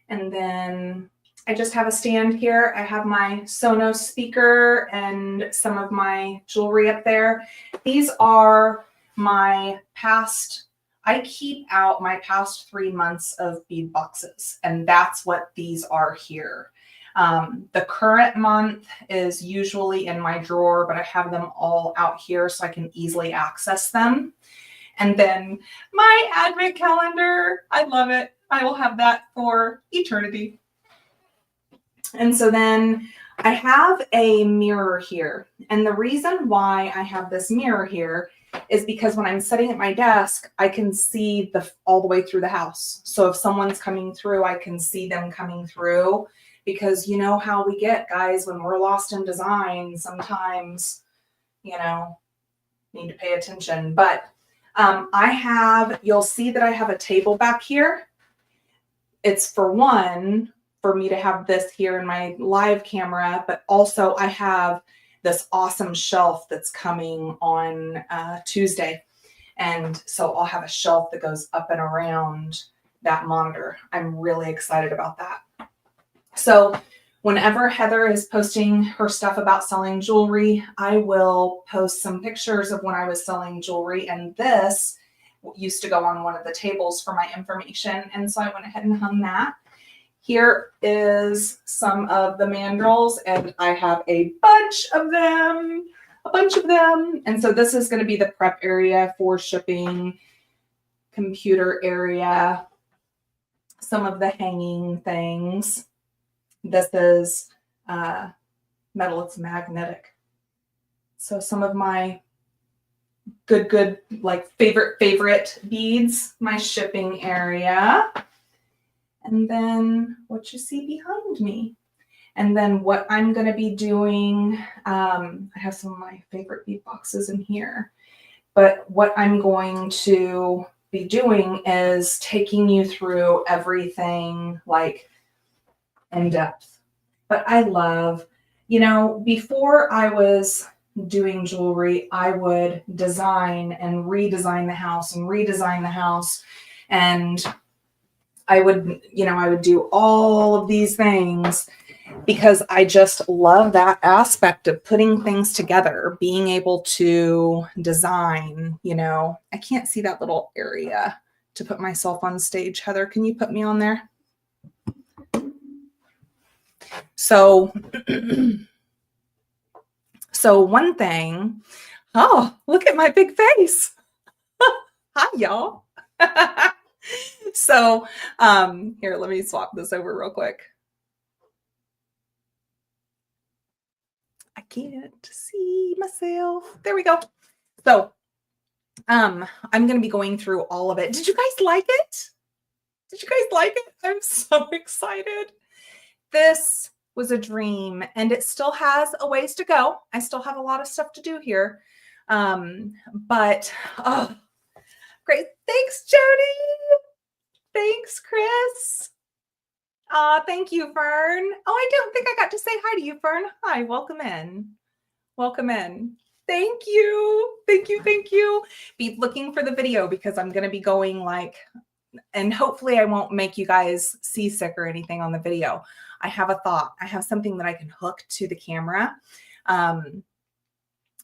And then I just have a stand here. I have my Sonos speaker and some of my jewelry up there. These are my past, I keep out my past 3 months of bead boxes, and that's what these are here. The current month is usually in my drawer, but I have them all out here so I can easily access them. And then my advent calendar, I love it. I will have that for eternity. And so then I have a mirror here. And the reason why I have this mirror here is because when I'm sitting at my desk, I can see all the way through the house. So if someone's coming through, I can see them coming through, because you know how we get, guys, when we're lost in design, sometimes, you know, need to pay attention. But you'll see that I have a table back here. It's for me to have this here in my live camera, but also I have this awesome shelf that's coming on Tuesday. And so I'll have a shelf that goes up and around that monitor. I'm really excited about that. So whenever Heather is posting her stuff about selling jewelry, I will post some pictures of when I was selling jewelry. And this used to go on one of the tables for my information. And so I went ahead and hung that. Here is some of the mandrels, and I have a bunch of them. And so this is going to be the prep area for shipping, computer area, some of the hanging things. This is metal, it's magnetic. So some of my good, like favorite beads, my shipping area. And then what you see behind me. And then what I'm going to be doing, I have some of my favorite bead boxes in here. But what I'm going to be doing is taking you through everything like in depth. But I love, before I was doing jewelry, I would design and redesign the house and redesign the house. And I would do all of these things because I just love that aspect of putting things together, being able to design, I can't see that little area to put myself on stage. Heather, can you put me on there? So, one thing, look at my big face. Hi, y'all. So, here, let me swap this over real quick. I can't see myself. There we go. So, I'm going to be going through all of it. Did you guys like it? I'm so excited. This was a dream, and it still has a ways to go. I still have a lot of stuff to do here. But oh, great. Thanks, Jody. Thanks, Chris. Thank you, Fern. Oh, I don't think I got to say hi to you, Fern. Hi, welcome in. Welcome in. Thank you. Thank you. Thank you. Be looking for the video because I'm going to be going like, and hopefully I won't make you guys seasick or anything on the video. I have a thought. I have something that I can hook to the camera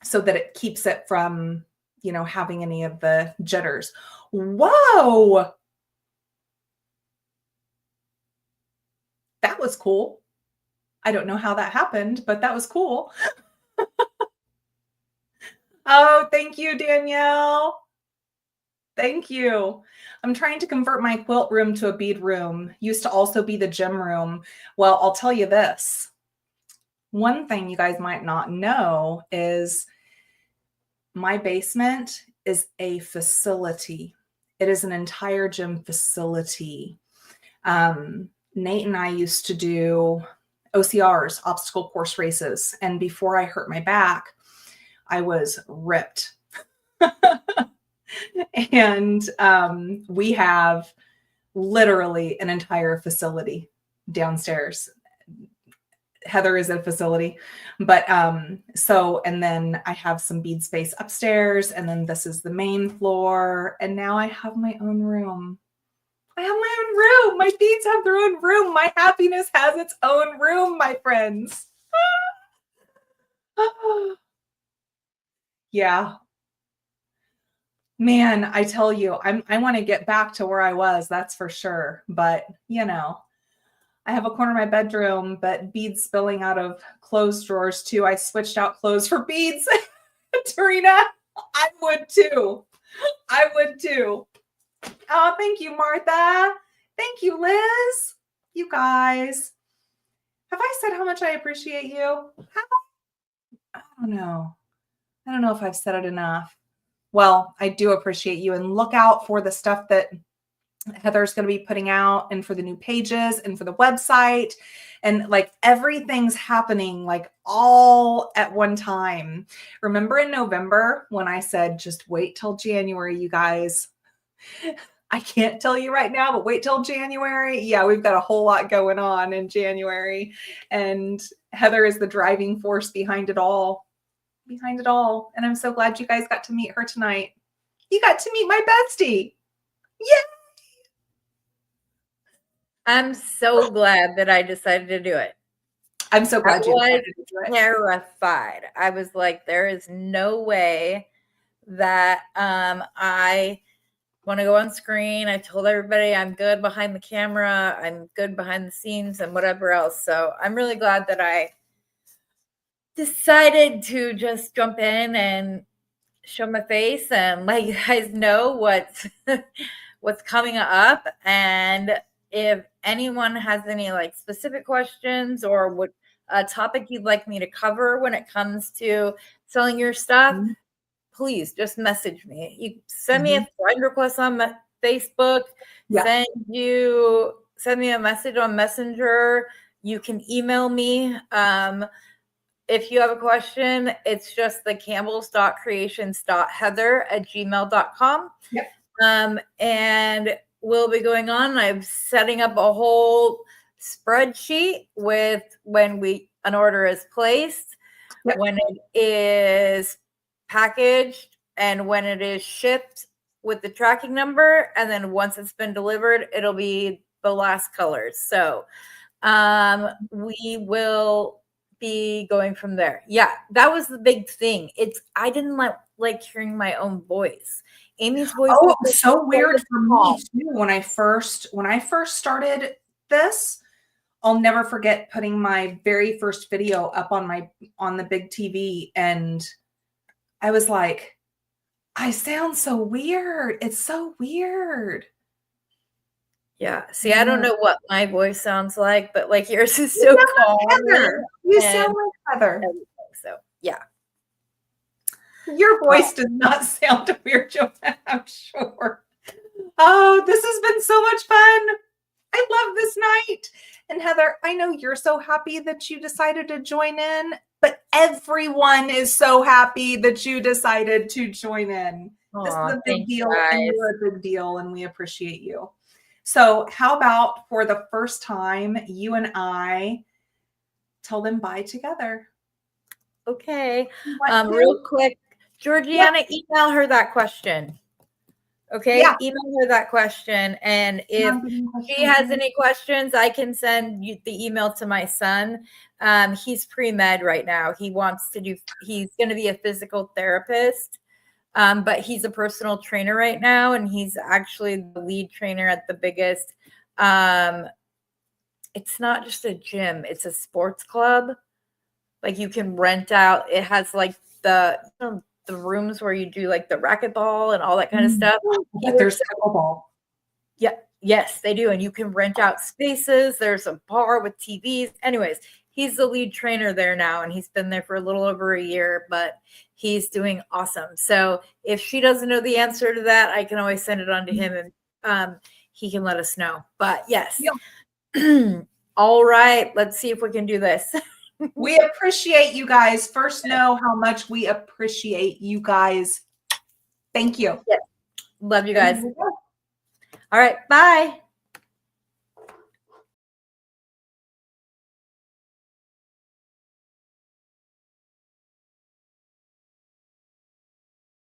so that it keeps it from, you know, having any of the jitters. Whoa. That was cool. I don't know how that happened, but that was cool. Oh, thank you, Danielle. Thank you. I'm trying to convert my quilt room to a bead room. Used to also be the gym room. Well, I'll tell you this. One thing you guys might not know is my basement is a facility. It is an entire gym facility. Nate and I used to do OCRs, obstacle course races. And before I hurt my back, I was ripped. And we have literally an entire facility downstairs. Heather is a facility, but so, and then I have some bead space upstairs, and then this is the main floor, and now I have my own room. I have my own room. My beads have their own room. My happiness has its own room, my friends. Yeah. Man, I tell you, I want to get back to where I was, that's for sure. But, you know, I have a corner of my bedroom, but beads spilling out of clothes drawers too. I switched out clothes for beads. Tarina, I would too. I would too. Oh, thank you, Martha. Thank you, Liz. You guys. Have I said how much I appreciate you? I don't know. I don't know if I've said it enough. Well, I do appreciate you, and look out for the stuff that Heather's going to be putting out, and for the new pages and for the website, and like everything's happening like all at one time. Remember in November when I said, just wait till January, you guys. I can't tell you right now, but wait till January. Yeah, we've got a whole lot going on in January, and Heather is the driving force behind it all. And I'm so glad you guys got to meet her tonight. You got to meet my bestie. Yeah. I'm so glad that I decided to do it. I'm so glad you decided to do it. Terrified. I was like, there is no way that I want to go on screen. I told everybody I'm good behind the camera. I'm good behind the scenes and whatever else. So I'm really glad that I decided to just jump in and show my face and let you guys know what's coming up. And if anyone has any like specific questions or what a topic you'd like me to cover when it comes to selling your stuff, please just message me. You send me a friend request on Facebook, send me a message on Messenger. You can email me. If you have a question, it's just the campbells.creations.heather@gmail.com. Yep. And we'll be going on. I'm setting up a whole spreadsheet with when an order is placed, when it is packaged, and when it is shipped with the tracking number. And then once it's been delivered, it'll be the last colors. So we will be going from there. Yeah, that was the big thing. I didn't like hearing my own voice. Amy's voice. Oh, so weird for me too. When I first started this, I'll never forget putting my very first video up on the big TV, and I was like, I sound so weird. It's so weird. Yeah. See, I don't know what my voice sounds like, but like yours is so calm. You sound like Heather. So yeah. Your voice does not sound weird, Joanne, I'm sure. Oh, this has been so much fun. I love this night. And Heather, I know you're so happy that you decided to join in, but everyone is so happy that you decided to join in. This is a big deal, and you're a big deal, and we appreciate you. So how about for the first time, you and I tell them bye together? Okay. Real quick, Georgiana, email her that question. Okay, email her that question. And if she has any questions, I can send you the email to my son. He's pre-med right now. He's going to be a physical therapist, but he's a personal trainer right now. And he's actually the lead trainer at the biggest. It's not just a gym, it's a sports club. Like you can rent out, it has like the rooms where you do like the racquetball and all that kind of stuff. There's pickleball. Yeah, yes, they do. And you can rent out spaces. There's a bar with TVs. Anyways, he's the lead trainer there now, and he's been there for a little over a year, but he's doing awesome. So if she doesn't know the answer to that, I can always send it on to him, and he can let us know. But yes. All right, let's see if we can do this. We appreciate you guys. First, know how much we appreciate you guys. Thank you. Yes. Love you guys. All right. Bye.